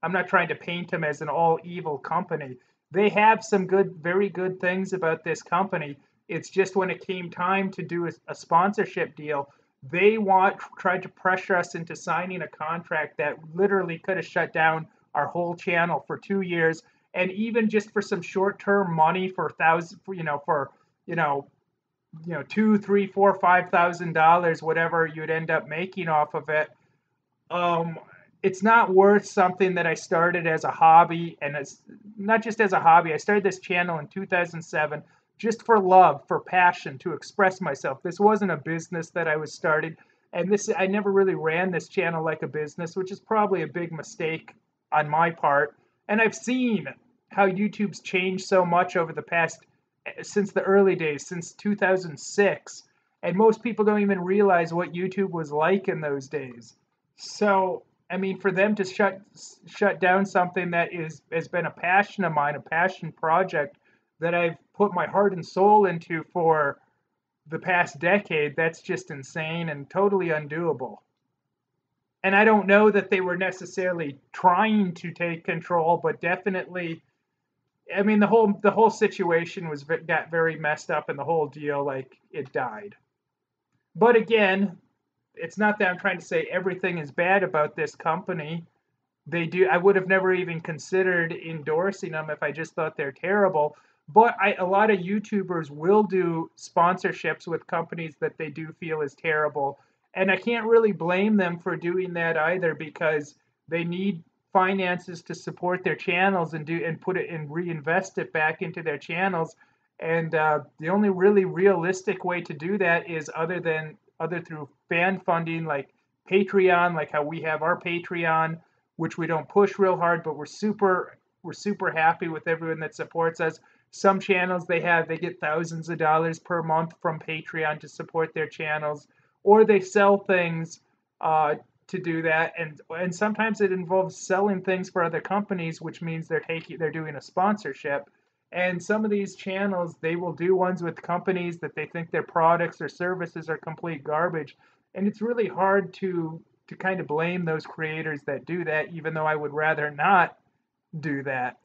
I'm not trying to paint them as an all evil company. They have some good, very good things about this company. It's just when it came time to do a sponsorship deal, they tried to pressure us into signing a contract that literally could have shut down our whole channel for 2 years, and even just for some short-term money for thousand, for two, three, four, $5,000, whatever you'd end up making off of it. Um, it's not worth something that I started as a hobby, and it's not just as a hobby. I started this channel in 2007 just for love, for passion, to express myself. This wasn't a business that I was starting, and I never really ran this channel like a business, which is probably a big mistake on my part. And I've seen how YouTube's changed so much over the past since the early days, since 2006, and most people don't even realize what YouTube was like in those days. So, I mean, for them to shut down something that has been a passion of mine, a passion project that I've put my heart and soul into for the past decade, that's just insane and totally undoable. And I don't know that they were necessarily trying to take control, but definitely, I mean, the whole situation got very messed up, and the whole deal, like, it died. But again, it's not that I'm trying to say everything is bad about this company. I would have never even considered endorsing them if I just thought they're terrible. But a lot of YouTubers will do sponsorships with companies that they do feel is terrible. And I can't really blame them for doing that either, because they need finances to support their channels and put it and reinvest it back into their channels. And the only really realistic way to do that is other through fan funding, like Patreon, like how we have our Patreon, which we don't push real hard, but we're super happy with everyone that supports us. Some channels they get thousands of dollars per month from Patreon to support their channels, or they sell things to do that, and sometimes it involves selling things for other companies, which means they're doing a sponsorship. And some of these channels, they will do ones with companies that they think their products or services are complete garbage, and it's really hard to kind of blame those creators that do that, even though I would rather not do that.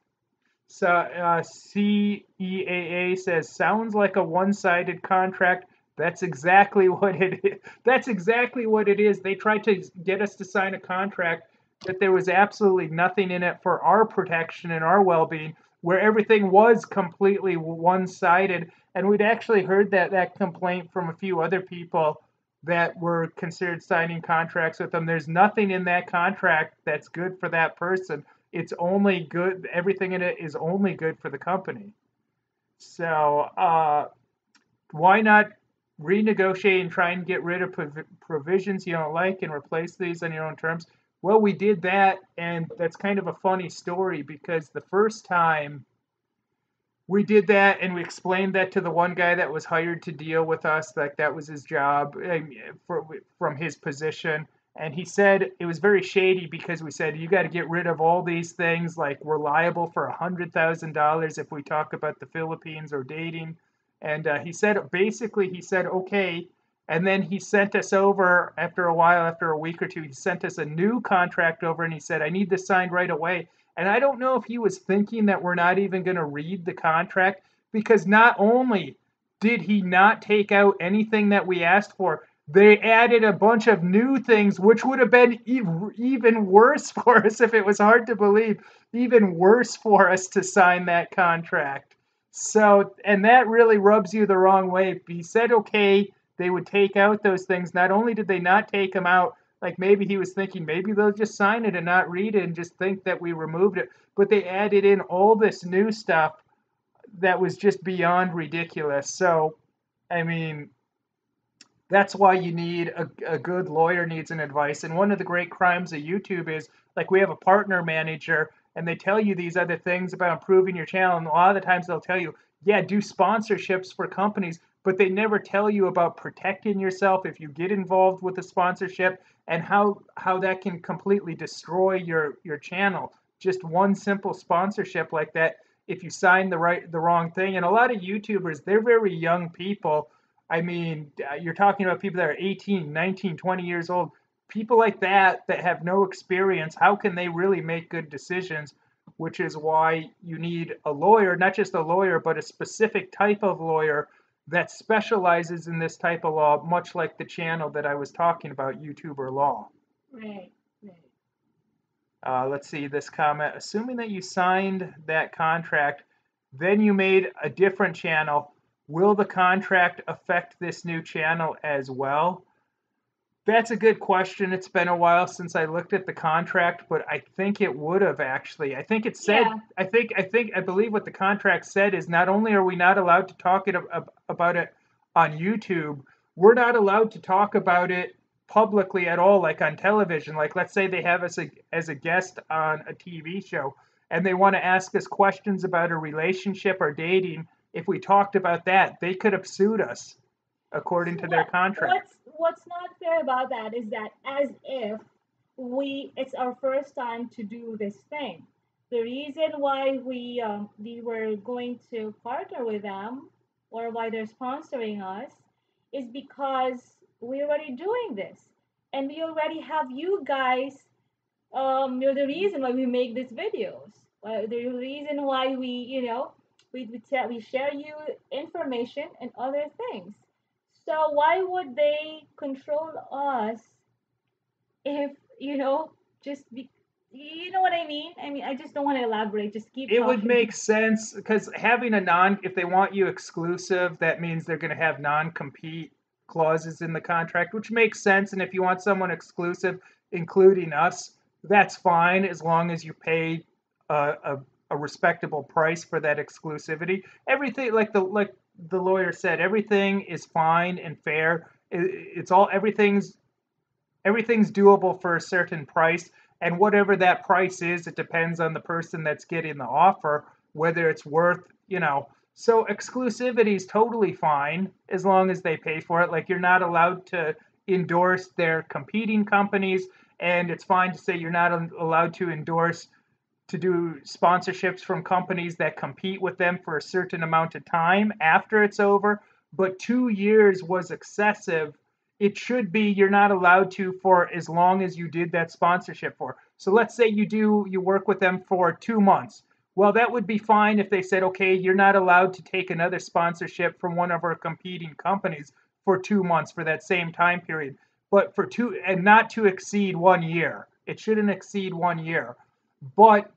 So CEAA says, sounds like a one-sided contract. That's exactly what it is. That's exactly what it is. They tried to get us to sign a contract that there was absolutely nothing in it for our protection and our well-being, where everything was completely one-sided. And we'd actually heard that complaint from a few other people that were considered signing contracts with them. There's nothing in that contract that's good for that person. It's only good. Everything in it is only good for the company. So why not renegotiate and try and get rid of provisions you don't like and replace these on your own terms? Well, we did that, and that's kind of a funny story, because the first time we did that and we explained that to the one guy that was hired to deal with us, like that was his job from his position. And he said it was very shady because we said you got to get rid of all these things, like we're liable for $100,000 if we talk about the Philippines or dating. And he said basically he said okay, and then he sent us over after a while, after a week or two, he sent us a new contract over, and he said I need this signed right away. And I don't know if he was thinking that we're not even going to read the contract, because not only did he not take out anything that we asked for, they added a bunch of new things, which would have been even worse for us if it was hard to believe, even worse for us to sign that contract. So, and that really rubs you the wrong way. He said, okay, they would take out those things. Not only did they not take them out, like maybe he was thinking maybe they'll just sign it and not read it and just think that we removed it, but they added in all this new stuff that was just beyond ridiculous. So, I mean, that's why you need a good lawyer needs an advice. And one of the great crimes of YouTube is like we have a partner manager and they tell you these other things about improving your channel. And a lot of the times they'll tell you, yeah, do sponsorships for companies, but they never tell you about protecting yourself if you get involved with a sponsorship and how that can completely destroy your channel. Just one simple sponsorship like that, if you sign the wrong thing. And a lot of YouTubers, they're very young people. I mean, you're talking about people that are 18, 19, 20 years old. People like that have no experience, how can they really make good decisions? Which is why you need a lawyer, not just a lawyer, but a specific type of lawyer that specializes in this type of law, much like the channel that I was talking about, YouTuber Law. Right, right. Let's see this comment. Assuming that you signed that contract, then you made a different channel. Will the contract affect this new channel as well? That's a good question. It's been a while since I looked at the contract, but I think it would have actually. I think it said. Yeah. I believe what the contract said is not only are we not allowed to talk about it on YouTube, we're not allowed to talk about it publicly at all, like on television. Like let's say they have us as a guest on a TV show, and they want to ask us questions about a relationship or dating. If we talked about that, they could have sued us according to their contract. What's not fair about that is that as if it's our first time to do this thing. The reason why we were going to partner with them or why they're sponsoring us is because we're already doing this and we already have you guys. You're the reason why we make these videos. The reason why we share you information and other things. So why would they control us if, just be, you know what I mean? I mean, I just don't want to elaborate. Just keep It would talking. make sense because having if they want you exclusive, that means they're going to have non-compete clauses in the contract, which makes sense. And if you want someone exclusive, including us, that's fine as long as you pay a respectable price for that exclusivity. Everything, like the lawyer said, everything is fine and fair. It's all everything's doable for a certain price, and whatever that price is, it depends on the person that's getting the offer whether it's worth, so exclusivity is totally fine as long as they pay for it. Like you're not allowed to endorse their competing companies, and it's fine to say you're not allowed to endorse to do sponsorships from companies that compete with them for a certain amount of time after it's over. But 2 years was excessive. It should be you're not allowed to for as long as you did that sponsorship for. So let's say you work with them for 2 months. Well, that would be fine if they said, okay, you're not allowed to take another sponsorship from one of our competing companies for 2 months for that same time period. But and not to exceed 1 year. It shouldn't exceed 1 year. But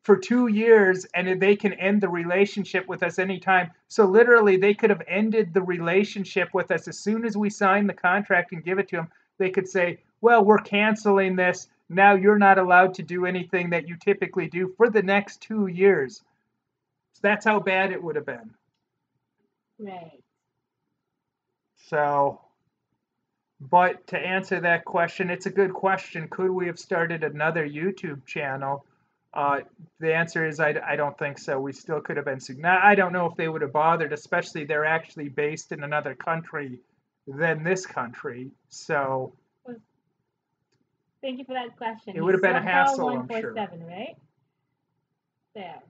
for 2 years, and they can end the relationship with us anytime. So literally, they could have ended the relationship with us as soon as we sign the contract and give it to them. They could say, well, we're canceling this. Now you're not allowed to do anything that you typically do for the next 2 years. So that's how bad it would have been. Right. So, but to answer that question, it's a good question. Could we have started another YouTube channel? The answer is I don't think so. We still could have been sued. Now, I don't know if they would have bothered, especially they're actually based in another country than this country. So, Thank you for that question. It would have been a Somehow hassle, I'm sure. 147, right? There.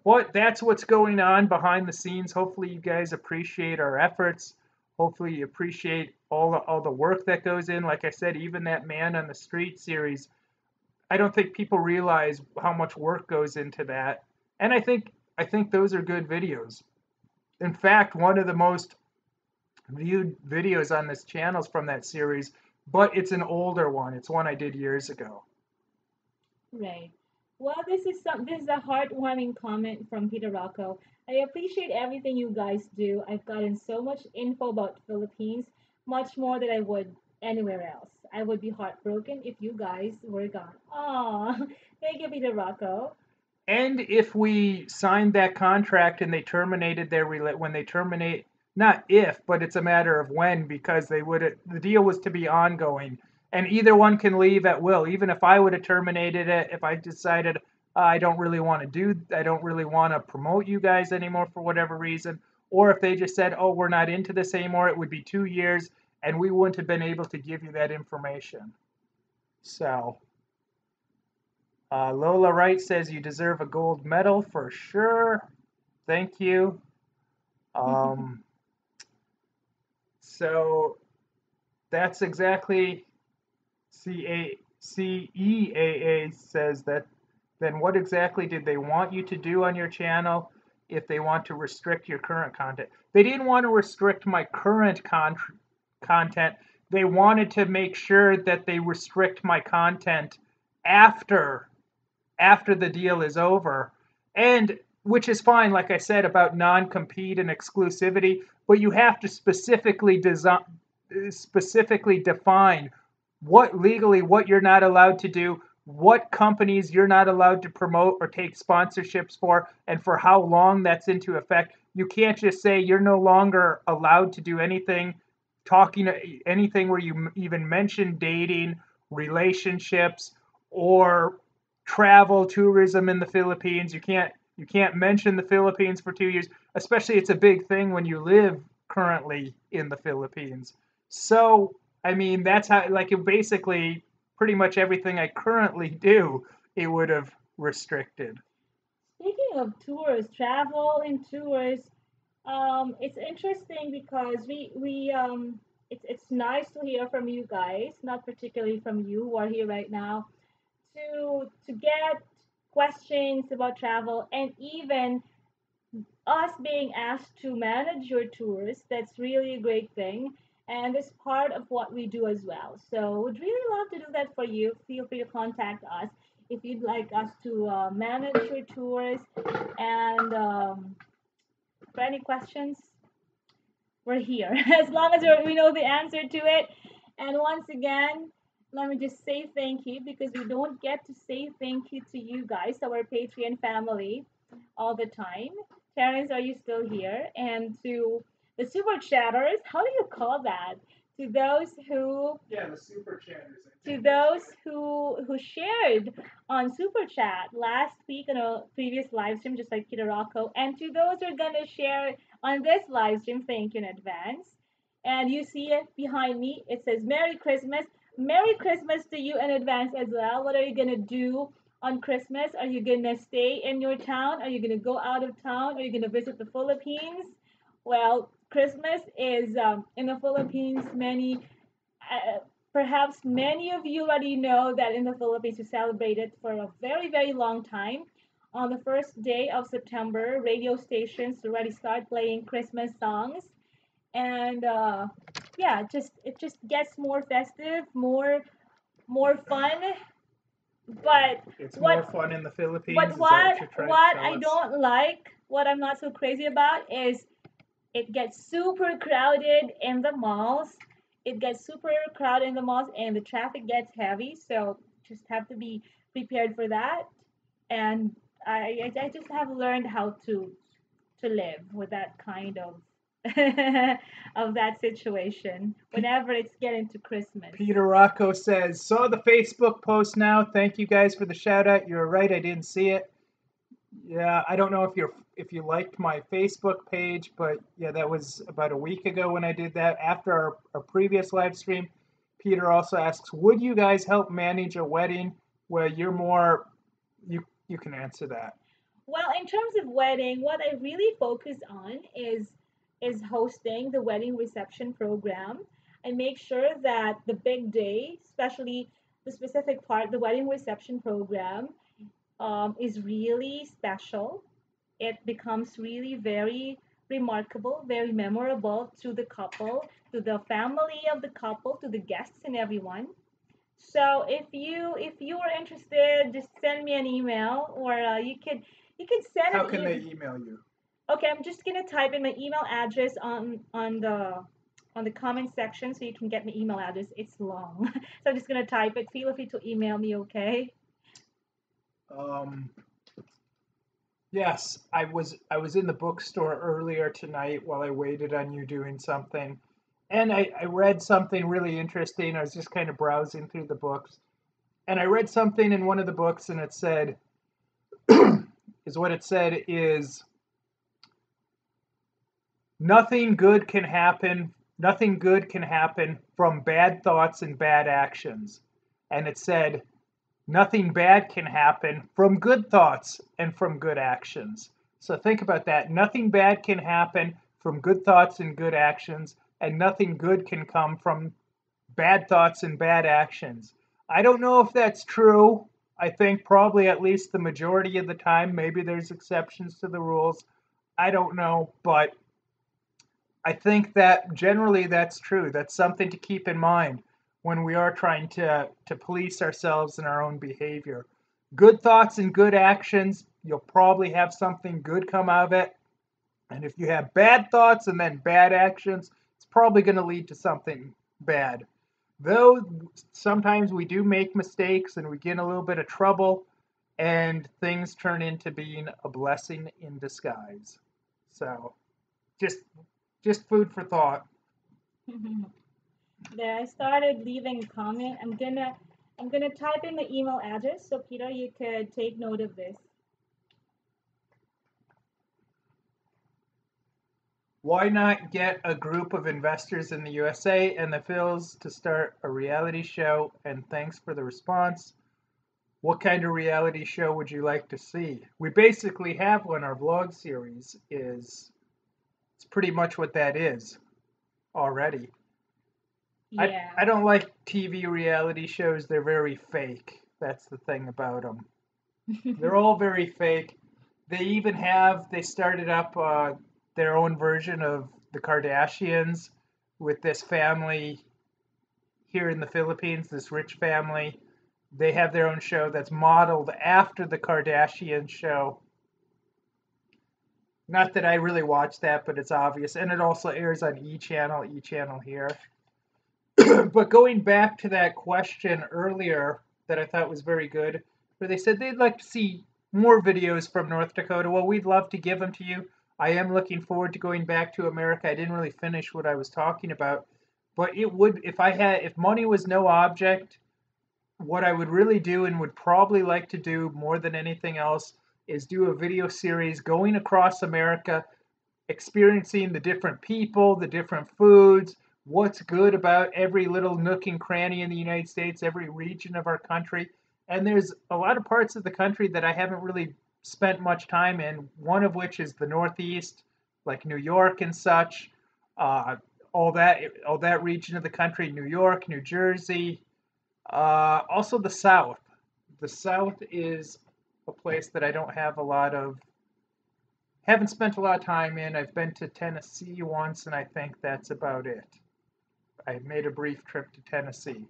But that's what's going on behind the scenes. Hopefully, you guys appreciate our efforts. Hopefully, you appreciate all the work that goes in. Like I said, even that Man on the Street series, I don't think people realize how much work goes into that. And I think those are good videos. In fact, one of the most viewed videos on this channel is from that series, but it's an older one. It's one I did years ago. Right. Well, this is a heartwarming comment from Peter Rocco. I appreciate everything you guys do. I've gotten so much info about Philippines, much more than I would anywhere else. I would be heartbroken if you guys were gone. Aw, thank you, Peter Rocco. And if we signed that contract and they terminated when they terminate, not if, but it's a matter of when, because the deal was to be ongoing, and either one can leave at will. Even if I would have terminated it, if I decided I don't really want to I don't really want to promote you guys anymore for whatever reason, or if they just said, oh, we're not into this anymore, it would be 2 years, and we wouldn't have been able to give you that information. So. Lola Wright says you deserve a gold medal for sure. Thank you. So that's exactly CEAA says that. Then what exactly did they want you to do on your channel if they want to restrict your current content? They didn't want to restrict my current content. They wanted to make sure that they restrict my content after the deal is over, and which is fine, like I said, about non-compete and exclusivity, but you have to specifically define what you're not allowed to do, what companies you're not allowed to promote or take sponsorships for, and for how long that's into effect. You can't just say you're no longer allowed to do anything where you even mention dating, relationships, or travel tourism in the Philippines. You can't mention the Philippines for 2 years, especially it's a big thing when you live currently in the Philippines. So, I mean, that's how, like, it basically pretty much everything I currently do, it would have restricted. Speaking of tours, travel and tours, it's interesting because it's nice to hear from you guys, not particularly from you who are here right now, to get questions about travel and even us being asked to manage your tours. That's really a great thing. And it's part of what we do as well. So would really love to do that for you. Feel free to contact us if you'd like us to manage your tours. And for any questions, we're here as long as we know the answer to it. And once again, let me just say thank you because we don't get to say thank you to you guys, our Patreon family, all the time. Terrence, are you still here? And to the super chatters, how do you call that? To those who Yeah, the super chatters. to those who shared on super chat last week on a previous live stream, just like Peter Rocco, and to those who are gonna share on this live stream, thank you in advance. And you see it behind me, it says Merry Christmas. Merry Christmas to you in advance as well. What are you gonna do on Christmas? Are you gonna stay in your town? Are you gonna go out of town? Are you gonna visit the Philippines? Well, Christmas is in the Philippines. Uh, Perhaps many of you already know that in the Philippines we celebrate it for a very, very long time. On the first day of September, radio stations already start playing Christmas songs, and yeah, it just gets more festive, more fun. But It's more what fun in the Philippines. but Is that what what you're trying to what tell I us? don't like, what I'm not so crazy about is it gets super crowded in the malls. It gets super crowded in the malls and the traffic gets heavy. So just have to be prepared for that. And I just have learned how to live with that kind of of that situation whenever it's getting to Christmas. Peter Rocco says, saw the Facebook post now. Thank you guys for the shout out. You're right, I didn't see it. Yeah, I don't know if you liked my Facebook page, but yeah, that was about a week ago when I did that after our previous live stream. Peter also asks, would you guys help manage a wedding? Well, you're more, you can answer that. Well, in terms of wedding, what I really focus on is hosting the wedding reception program. I make sure that the big day, especially the specific part, the wedding reception program, is really special. It becomes really very remarkable, very memorable to the couple, to the family of the couple, to the guests and everyone. So if you are interested, just send me an email, or you could send How an can they email. email you? Okay, I'm just gonna type in my email address on the comment section so you can get my email address. It's long, so I'm just gonna type it. Feel free to email me. Okay. Um, yes, I was in the bookstore earlier tonight while I waited on you doing something, and I read something really interesting. I was just kind of browsing through the books, and I read something in one of the books, and it said, is what it said is nothing good can happen from bad thoughts and bad actions. And it said nothing bad can happen from good thoughts and from good actions. So think about that. Nothing bad can happen from good thoughts and good actions, and nothing good can come from bad thoughts and bad actions. I don't know if that's true. I think probably at least the majority of the time. Maybe there's exceptions to the rules. I don't know, but I think that generally that's true. That's something to keep in mind when we are trying to police ourselves and our own behavior. Good thoughts and good actions, you'll probably have something good come out of it. And if you have bad thoughts and then bad actions, it's probably going to lead to something bad. Though sometimes we do make mistakes and we get in a little bit of trouble and things turn into being a blessing in disguise. So just just food for thought. There, I started leaving a comment. I'm gonna type in the email address so Peter, you could take note of this. Why not get a group of investors in the USA and the Phils to start a reality show? And thanks for the response. What kind of reality show would you like to see? We basically have one. Our vlog series is it's pretty much what that is already. I Yeah. don't like TV reality shows. They're very fake. That's the thing about them. They're all very fake. They started up their own version of the Kardashians with this family here in the Philippines, this rich family. They have their own show that's modeled after the Kardashian show. Not that I really watch that, but it's obvious. And it also airs on E channel here. But going back to that question earlier that I thought was very good, where they said they'd like to see more videos from North Dakota. Well, we'd love to give them to you. I am looking forward to going back to America. I didn't really finish what I was talking about, but it would if money was no object, what I would really do and would probably like to do more than anything else is do a video series going across America, experiencing the different people, the different foods, what's good about every little nook and cranny in the United States, every region of our country. And there's a lot of parts of the country that I haven't really spent much time in, one of which is the Northeast, like New York and such. Uh, all that region of the country, New York, New Jersey, also the South. The South is a place that I don't have a lot of haven't spent a lot of time in. I've been to Tennessee once, and I think that's about it. I made a brief trip to Tennessee.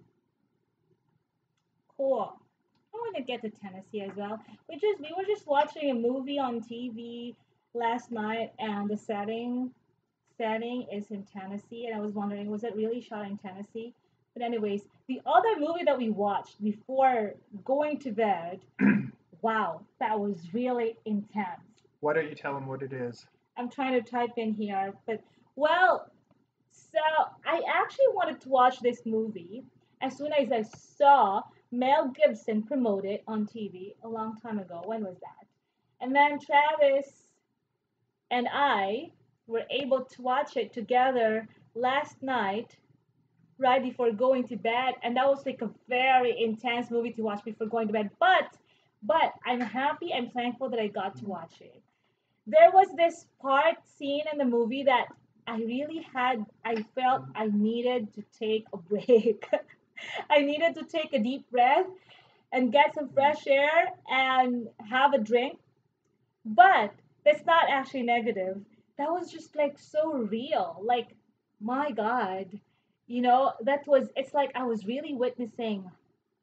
Cool. I want to get to Tennessee as well. We were just watching a movie on TV last night, and the setting is in Tennessee, and I was wondering, was it really shot in Tennessee? But anyways, the other movie that we watched before going to bed, wow, that was really intense. Why don't you tell them what it is? I'm trying to type in here, but well, so I actually wanted to watch this movie as soon as I saw Mel Gibson promote it on TV a long time ago. When was that? And then Travis and I were able to watch it together last night. right before going to bed, and that was like a very intense movie to watch before going to bed. But I'm happy, I'm thankful that I got to watch it. There was this part scene in the movie that I felt I needed to take a break. I needed to take a deep breath and get some fresh air and have a drink. But that's not actually negative. That was just like so real. Like, my God, it's like I was really witnessing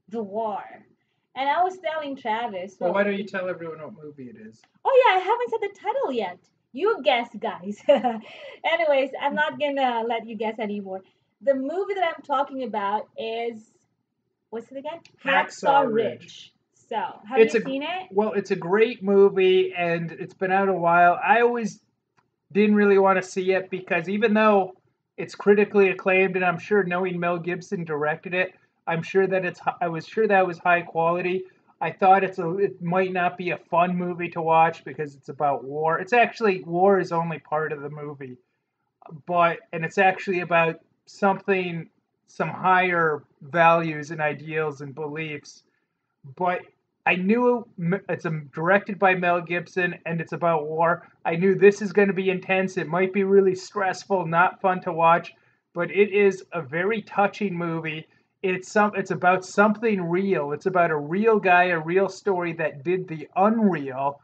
the war. And I was telling Travis, Well, well, why don't you tell everyone what movie it is? oh yeah, I haven't said the title yet. You guess, guys. Anyways, I'm not gonna let you guess anymore. The movie that I'm talking about is, what's it again? Hacksaw Ridge. Ridge. So, have It's you a seen it? well, it's a great movie, and it's been out a while. I always didn't really want to see it because even though it's critically acclaimed, and I'm sure knowing Mel Gibson directed it, I was sure that was high quality. I thought it might not be a fun movie to watch because it's about war. It's actually war is only part of the movie, and it's actually about something, some higher values and ideals and beliefs. But I knew it's directed by Mel Gibson and it's about war. I knew this is going to be intense. It might be really stressful, not fun to watch, but it is a very touching movie. It's about something real. It's about a real guy, a real story that did the unreal.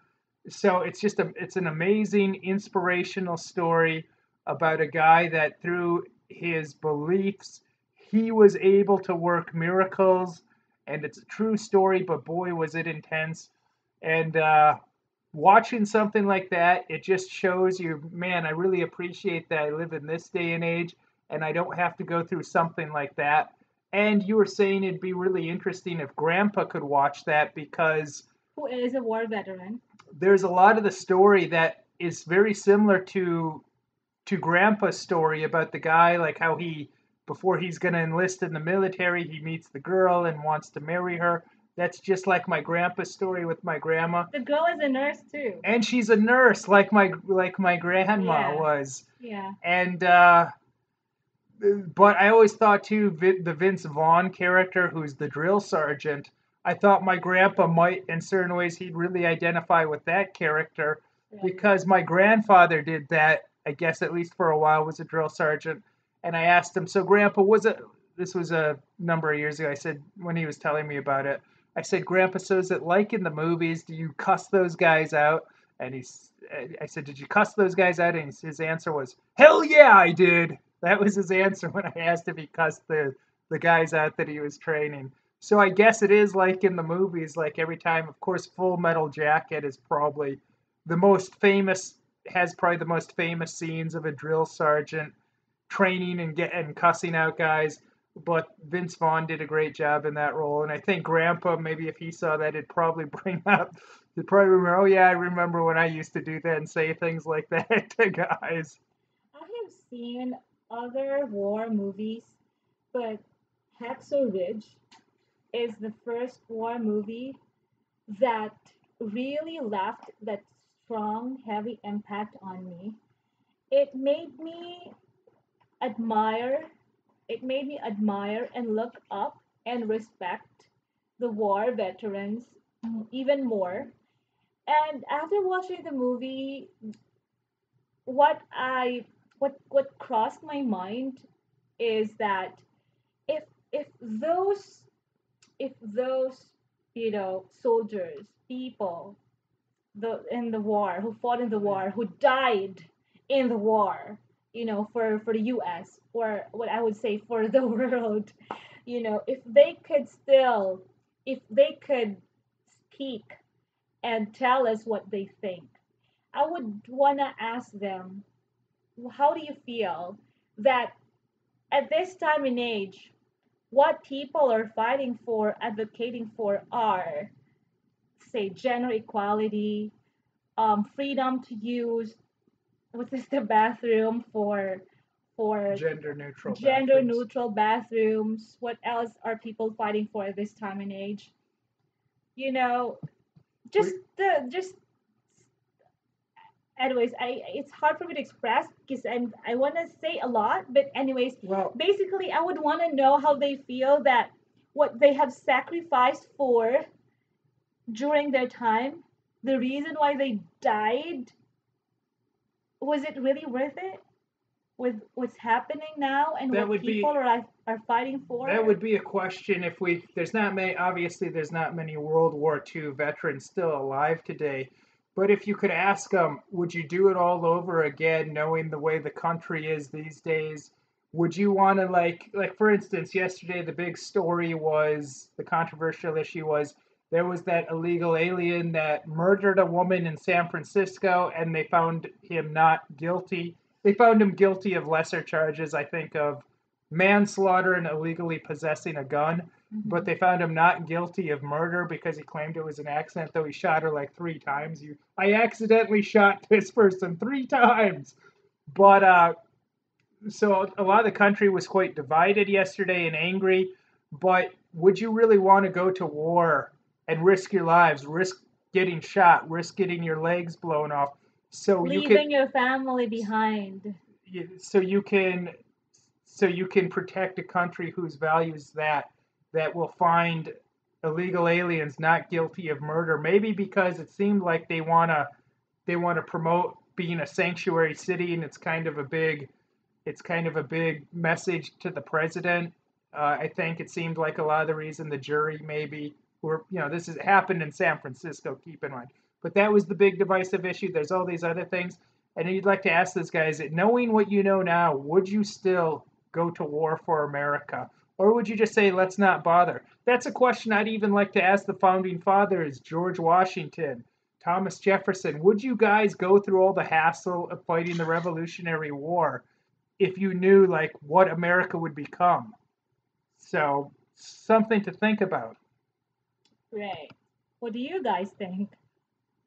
So it's an amazing inspirational story about a guy that through his beliefs he was able to work miracles, and it's a true story, but boy, was it intense. And watching something like that, it just shows you, man, I really appreciate that I live in this day and age and I don't have to go through something like that. And you were saying it'd be really interesting if Grandpa could watch that because Who is a war veteran? there's a lot of the story that is very similar to Grandpa's story about the guy, like how he, before he's going to enlist in the military, he meets the girl and wants to marry her. That's just like my grandpa's story with my grandma. The girl is a nurse too. And she's a nurse, like my grandma Yeah, was. yeah. And but I always thought too, the Vince Vaughn character, who's the drill sergeant. I thought my grandpa might, in certain ways, he'd really identify with that character Right. because my grandfather did that. I guess at least for a while was a drill sergeant. And I asked him, so Grandpa, was it? This was a number of years ago. I said when he was telling me about it, I said, Grandpa, so is it like in the movies? Do you cuss those guys out? And I said, did you cuss those guys out? And his answer was, hell yeah, I did. That was his answer when I asked if he cussed the guys out that he was training. So I guess it is like in the movies, like every time, of course, Full Metal Jacket is probably the most famous, has probably the most famous scenes of a drill sergeant training and cussing out guys. But Vince Vaughn did a great job in that role, and I think Grandpa, maybe if he saw that, it'd probably bring up, he'd probably remember. Oh yeah, I remember when I used to do that and say things like that to guys. I have seen other war movies, but Hacksaw Ridge is the first war movie that really left that strong, heavy impact on me. It made me admire, it made me admire and look up and respect the war veterans even more. And after watching the movie, what I what crossed my mind is that if if those if those soldiers, people, in the war, who fought in the war, who died in the war, for the US, or what I would say for the world, if they could still, if they could speak and tell us what they think, I would want to ask them, how do you feel that at this time and age, what people are fighting for, advocating for, are, say, gender equality, freedom to use, what is the bathroom for Gender neutral gender bathrooms. neutral bathrooms. What else are people fighting for at this time and age? You know, just the just anyways, it's hard for me to express because I want to say a lot, but anyways, Well, basically I would want to know how they feel that what they have sacrificed for during their time, the reason why they died, was it really worth it with what's happening now and that what would people be are fighting that for? would be a question if we there's not many obviously there's not many World War II veterans still alive today. But if you could ask them, would you do it all over again, knowing the way the country is these days? Would you want to like for instance, yesterday the big story was the controversial issue was there was that illegal alien that murdered a woman in San Francisco, and they found him not guilty. They found him guilty of lesser charges, I think, of manslaughter and illegally possessing a gun, but Hmm. they found him not guilty of murder because he claimed it was an accident, though he shot her like 3 times. I accidentally shot this person 3 times. But so a lot of the country was quite divided yesterday and angry. But would you really want to go to war and risk your lives, risk getting shot, risk getting your legs blown off, so you could, Leaving your family behind. so you can so you can protect a country whose values that will find illegal aliens not guilty of murder, maybe because it seemed like they want to promote being a sanctuary city, and it's kind of a big message to the president. I think it seemed like a lot of the reason the jury maybe were, this has happened in San Francisco, keep in mind. But that was the big divisive issue. There's all these other things. And you'd like to ask those guys, knowing what you know now, would you still go to war for America? Or would you just say, let's not bother? That's a question I'd even like to ask the founding fathers, George Washington, Thomas Jefferson. Would you guys go through all the hassle of fighting the Revolutionary War if you knew like what America would become? So something to think about. Right. What do you guys think?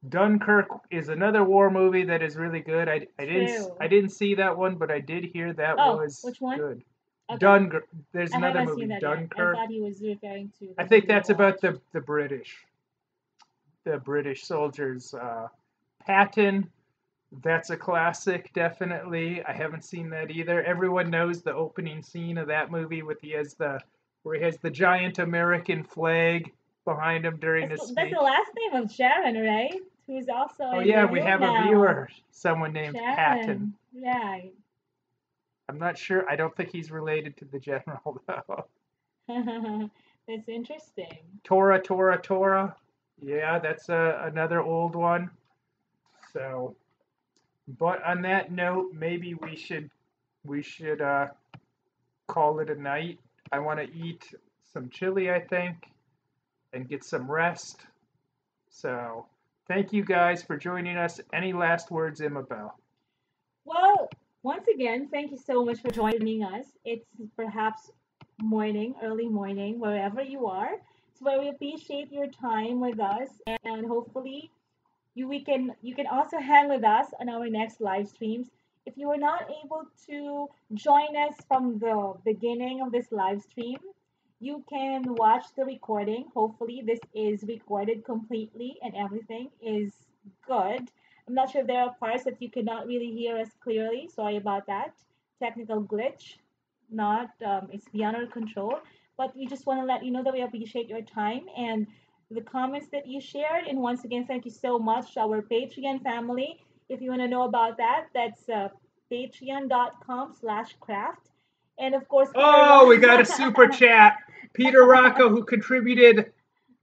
Dunkirk is another war movie that is really good. I True. didn't see that one, but I did hear that Oh, was which one? good. Okay. Dunkirk. There's I another haven't seen movie, that yet. I Dunkirk. thought he was referring to I the think movie you that's about watched. the British soldiers. Patton. That's a classic, definitely. I haven't seen that either. Everyone knows the opening scene of that movie with where he has the giant American flag behind him during his That's the speech. last name of Sharon, right? Who's also Oh in yeah, the we room have a now. viewer, someone named Patton. Sharon. Right. I'm not sure. I don't think he's related to the general though. That's interesting. Tora, Tora, Tora. Yeah, that's another old one. So, but on that note, maybe we should call it a night. I want to eat some chili, I think, and get some rest. So, thank you guys for joining us. Any last words, Imabel? Well, once again, thank you so much for joining us. It's perhaps morning, early morning, wherever you are. So we appreciate your time with us, and hopefully you can also hang with us on our next live streams. If you were not able to join us from the beginning of this live stream, you can watch the recording. Hopefully this is recorded completely and everything is good. I'm not sure if there are parts that you cannot really hear us clearly. Sorry about that. Technical glitch. Not It's beyond our control. But we just want to let you know that we appreciate your time and the comments that you shared. And once again, thank you so much to our Patreon family. If you want to know about that, that's patreon.com/craft. And of course, Peter. Oh, we got a super chat. Peter Rocco, who contributed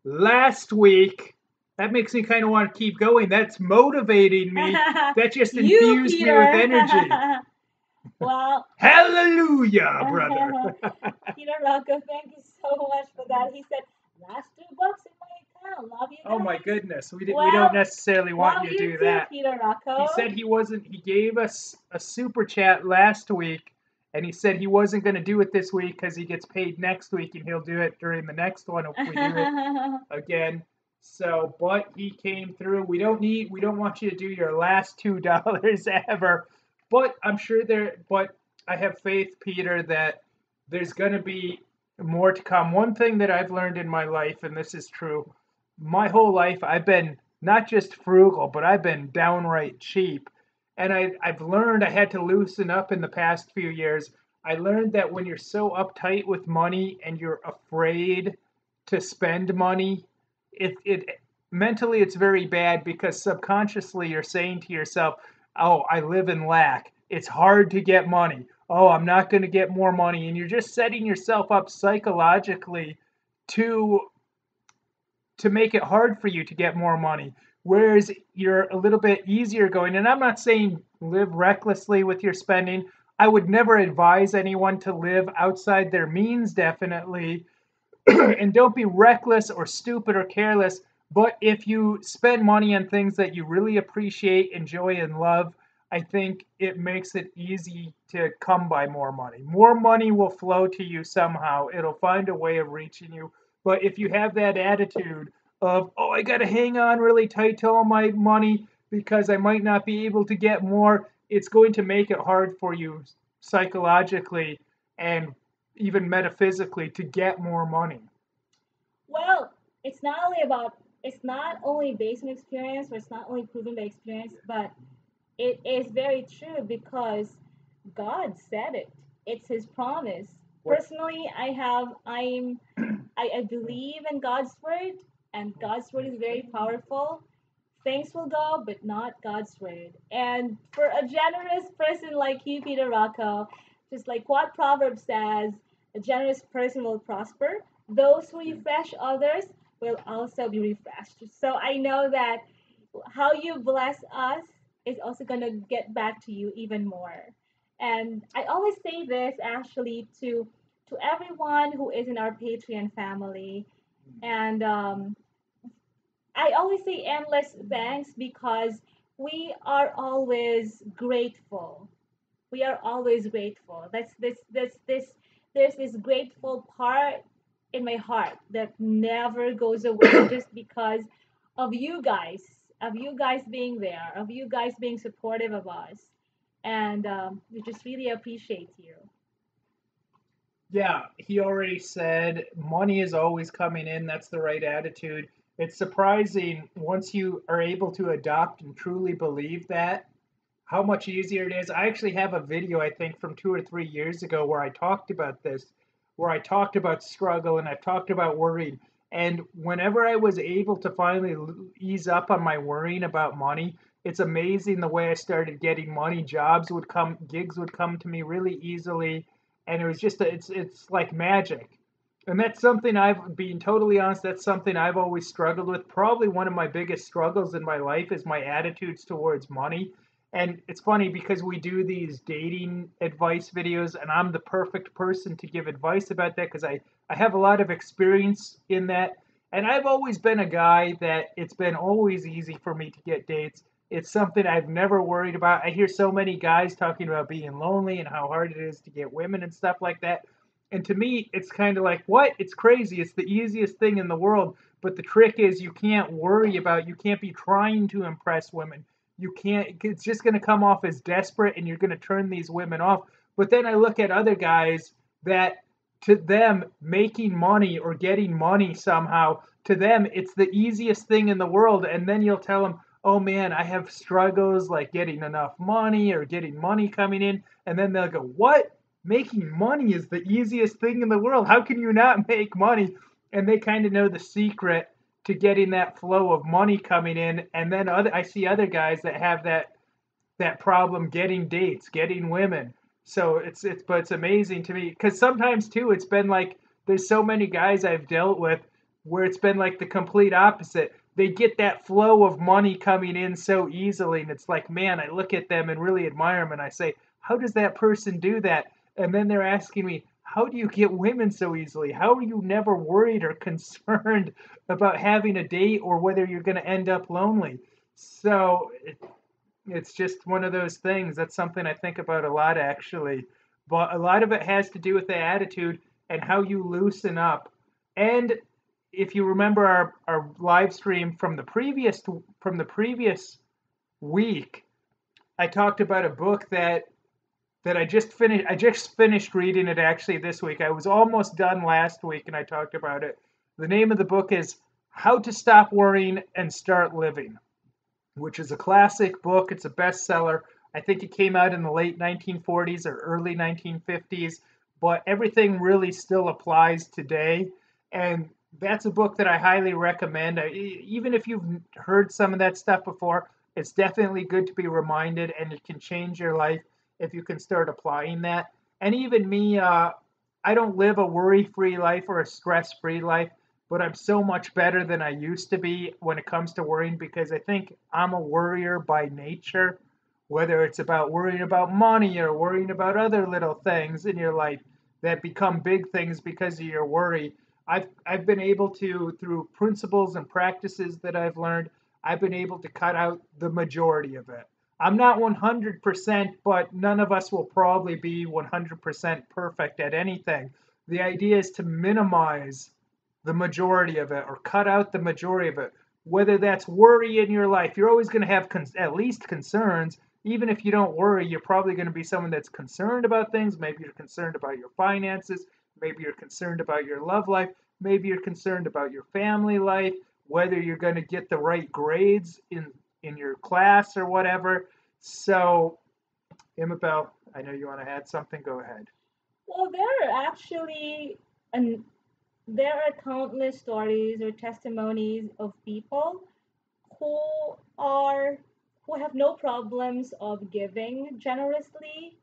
last week. That makes me kind of want to keep going. That's motivating me. That just You, infused me with Peter. energy. Well, Hallelujah, brother. Peter Rocco, thank you so much for that. He said, last $2 in my account. Love you Oh my guys. goodness. We don't Well, necessarily want love you to you do too, that. Peter Rocco. He said he gave us a super chat last week, and he said he wasn't going to do it this week because he gets paid next week, and he'll do it during the next one if we do it again. So, but he came through. We don't want you to do your last $2 ever, but but I have faith, Peter, that there's going to be more to come. One thing that I've learned in my life, and this is true, my whole life I've been not just frugal, but I've been downright cheap. And I've learned I had to loosen up in the past few years. I learned that when you're so uptight with money and you're afraid to spend money, it mentally it's very bad because subconsciously you're saying to yourself, "Oh, I live in lack. It's hard to get money. Oh, I'm not going to get more money." And you're just setting yourself up psychologically to make it hard for you to get more money. Whereas you're a little bit easier going, and I'm not saying live recklessly with your spending. I would never advise anyone to live outside their means, definitely. And don't be reckless or stupid or careless. But if you spend money on things that you really appreciate, enjoy, and love, I think it makes it easy to come by more money. More money will flow to you somehow. It'll find a way of reaching you. But if you have that attitude of, oh, I got to hang on really tight to all my money because I might not be able to get more, it's going to make it hard for you psychologically and even metaphysically to get more money. Well, it's not only based on experience, or it's not only proven by experience, but it is very true because God said it. It's His promise. What? Personally, I believe in God's word, and God's word is very powerful. Things will go, but not God's word. And for a generous person like you, Peter Rocco, just like what Proverbs says, a generous person will prosper. Those who refresh others will also be refreshed. So I know that how you bless us is also going to get back to you even more. And I always say this actually to everyone who is in our Patreon family. And I always say endless thanks because we are always grateful. We are always grateful. That's this there's this grateful part in my heart that never goes away just because of you guys being there, of you guys being supportive of us, and we just really appreciate you. Yeah, he already said money is always coming in. That's the right attitude. It's surprising once you are able to adopt and truly believe that, how much easier it is. I actually have a video, I think, from 2 or 3 years ago where I talked about this, where I talked about struggle and I talked about worrying. And whenever I was able to finally ease up on my worrying about money, it's amazing the way I started getting money. Jobs would come, gigs would come to me really easily, and it was just it's like magic. And that's something I've being totally honest, that's something I've always struggled with. Probably one of my biggest struggles in my life is my attitudes towards money. And it's funny because we do these dating advice videos, and I'm the perfect person to give advice about that because I have a lot of experience in that. And I've always been a guy that it's been always easy for me to get dates. It's something I've never worried about. I hear so many guys talking about being lonely and how hard it is to get women and stuff like that. And to me, it's kind of like, what? It's crazy. It's the easiest thing in the world. But the trick is you can't worry about, you can't be trying to impress women. You can't, it's just going to come off as desperate and you're going to turn these women off. But then I look at other guys that to them, making money or getting money somehow, to them, it's the easiest thing in the world. And then you'll tell them, oh man, I have struggles like getting enough money or getting money coming in. And then they'll go, what? Making money is the easiest thing in the world. How can you not make money? And they kind of know the secret to getting that flow of money coming in. And then I see other guys that have that problem getting dates, getting women. So but it's amazing to me because sometimes too it's been like there's so many guys I've dealt with where it's been like the complete opposite. They get that flow of money coming in so easily, and it's like, man, I look at them and really admire them, and I say, how does that person do that? And then they're asking me, how do you get women so easily? How are you never worried or concerned about having a date or whether you're going to end up lonely? So it's just one of those things. That's something I think about a lot, actually. But a lot of it has to do with the attitude and how you loosen up. And if you remember our live stream from the previous week, I talked about a book that I just finished. I just finished reading it actually this week. I was almost done last week, and I talked about it. The name of the book is How to Stop Worrying and Start Living, which is a classic book. It's a bestseller. I think it came out in the late 1940s or early 1950s, but everything really still applies today. And that's a book that I highly recommend. Even if you've heard some of that stuff before, it's definitely good to be reminded, and it can change your life if you can start applying that. And even me, I don't live a worry free life or a stress free life, but I'm so much better than I used to be when it comes to worrying because I think I'm a worrier by nature, whether it's about worrying about money or worrying about other little things in your life that become big things because of your worry. I've been able to, through principles and practices that I've learned, I've been able to cut out the majority of it. I'm not 100%, but none of us will probably be 100% perfect at anything. The idea is to minimize the majority of it or cut out the majority of it. Whether that's worry in your life, you're always going to have at least concerns. Even if you don't worry, you're probably going to be someone that's concerned about things. Maybe you're concerned about your finances. Maybe you're concerned about your love life. Maybe you're concerned about your family life, whether you're going to get the right grades in your class or whatever. So, Imabel, I know you want to add something. Go ahead. Well, there are actually an there are countless stories or testimonies of people who are who have no problems of giving generously,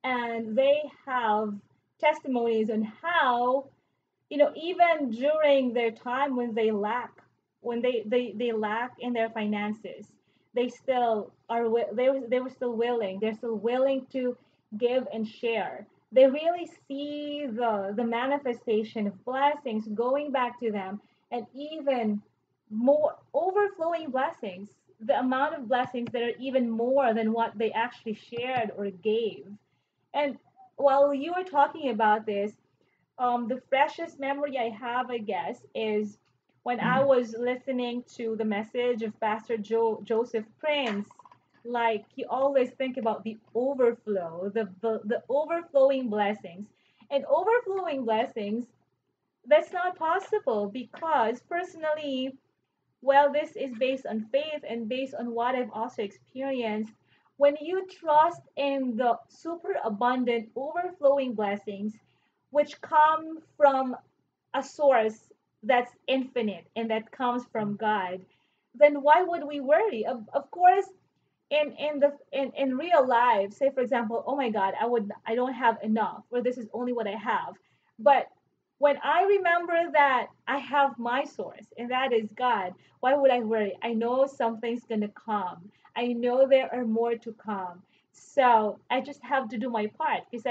and they have testimonies on how, even during their time when they lack in their finances, they still they were still willing, they're still willing to give and share. They really see the manifestation of blessings going back to them, and even more overflowing blessings, the amount of blessings that are even more than what they actually shared or gave. And while you were talking about this, the freshest memory I have, I guess, is when I was listening to the message of Pastor Joseph Prince. Like, he always think about the overflow, the overflowing blessings. And overflowing blessings, that's not possible because personally, well, this is based on faith and based on what I've also experienced. When you trust in the super abundant, overflowing blessings, which come from a source that's infinite and that comes from God, then why would we worry? Of course, in real life, say for example, oh my God, I don't have enough, or this is only what I have. But when I remember that I have my source, and that is God, why would I worry? I know something's gonna come. I know there are more to come. So I just have to do my part, because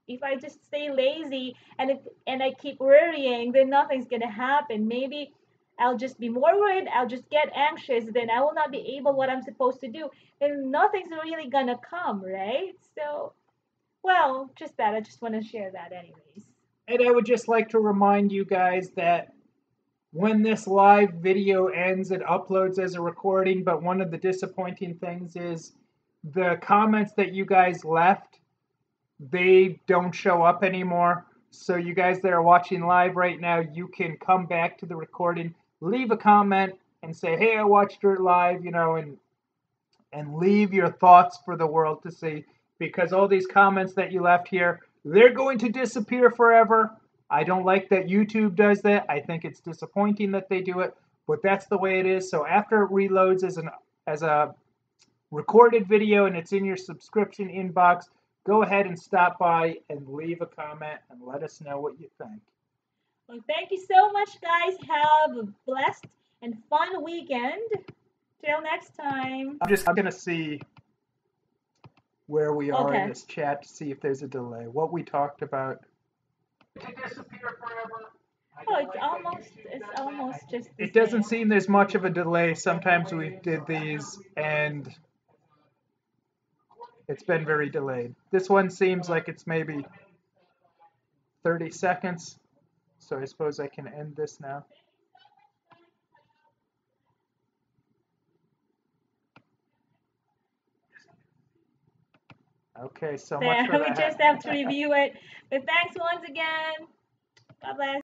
if I just stay lazy and I keep worrying, then nothing's gonna happen. Maybe I'll just be more worried, I'll just get anxious, then I will not be able what I'm supposed to do, then nothing's really gonna come, right? So, well, just that. I just want to share that anyways. And I would just like to remind you guys that when this live video ends, it uploads as a recording. But one of the disappointing things is the comments that you guys left, they don't show up anymore. So you guys that are watching live right now, you can come back to the recording, leave a comment, and say, "Hey, I watched your live," and leave your thoughts for the world to see. Because all these comments that you left here, they're going to disappear forever. I don't like that YouTube does that. I think it's disappointing that they do it, but that's the way it is. So after it reloads as a recorded video and it's in your subscription inbox, go ahead and stop by and leave a comment and let us know what you think. Well, thank you so much, guys. Have a blessed and fun weekend. Till next time. I'm just going to see where we are in Okay. this chat to see if there's a delay. What we talked about. To disappear forever. Oh, it's almost just the It doesn't same. seem there's much of a delay. Sometimes we did these and it's been very delayed. This one seems like it's maybe 30 seconds. So I suppose I can end this now. Okay, so much There, for we just have to that. review it. But thanks once again. God bless.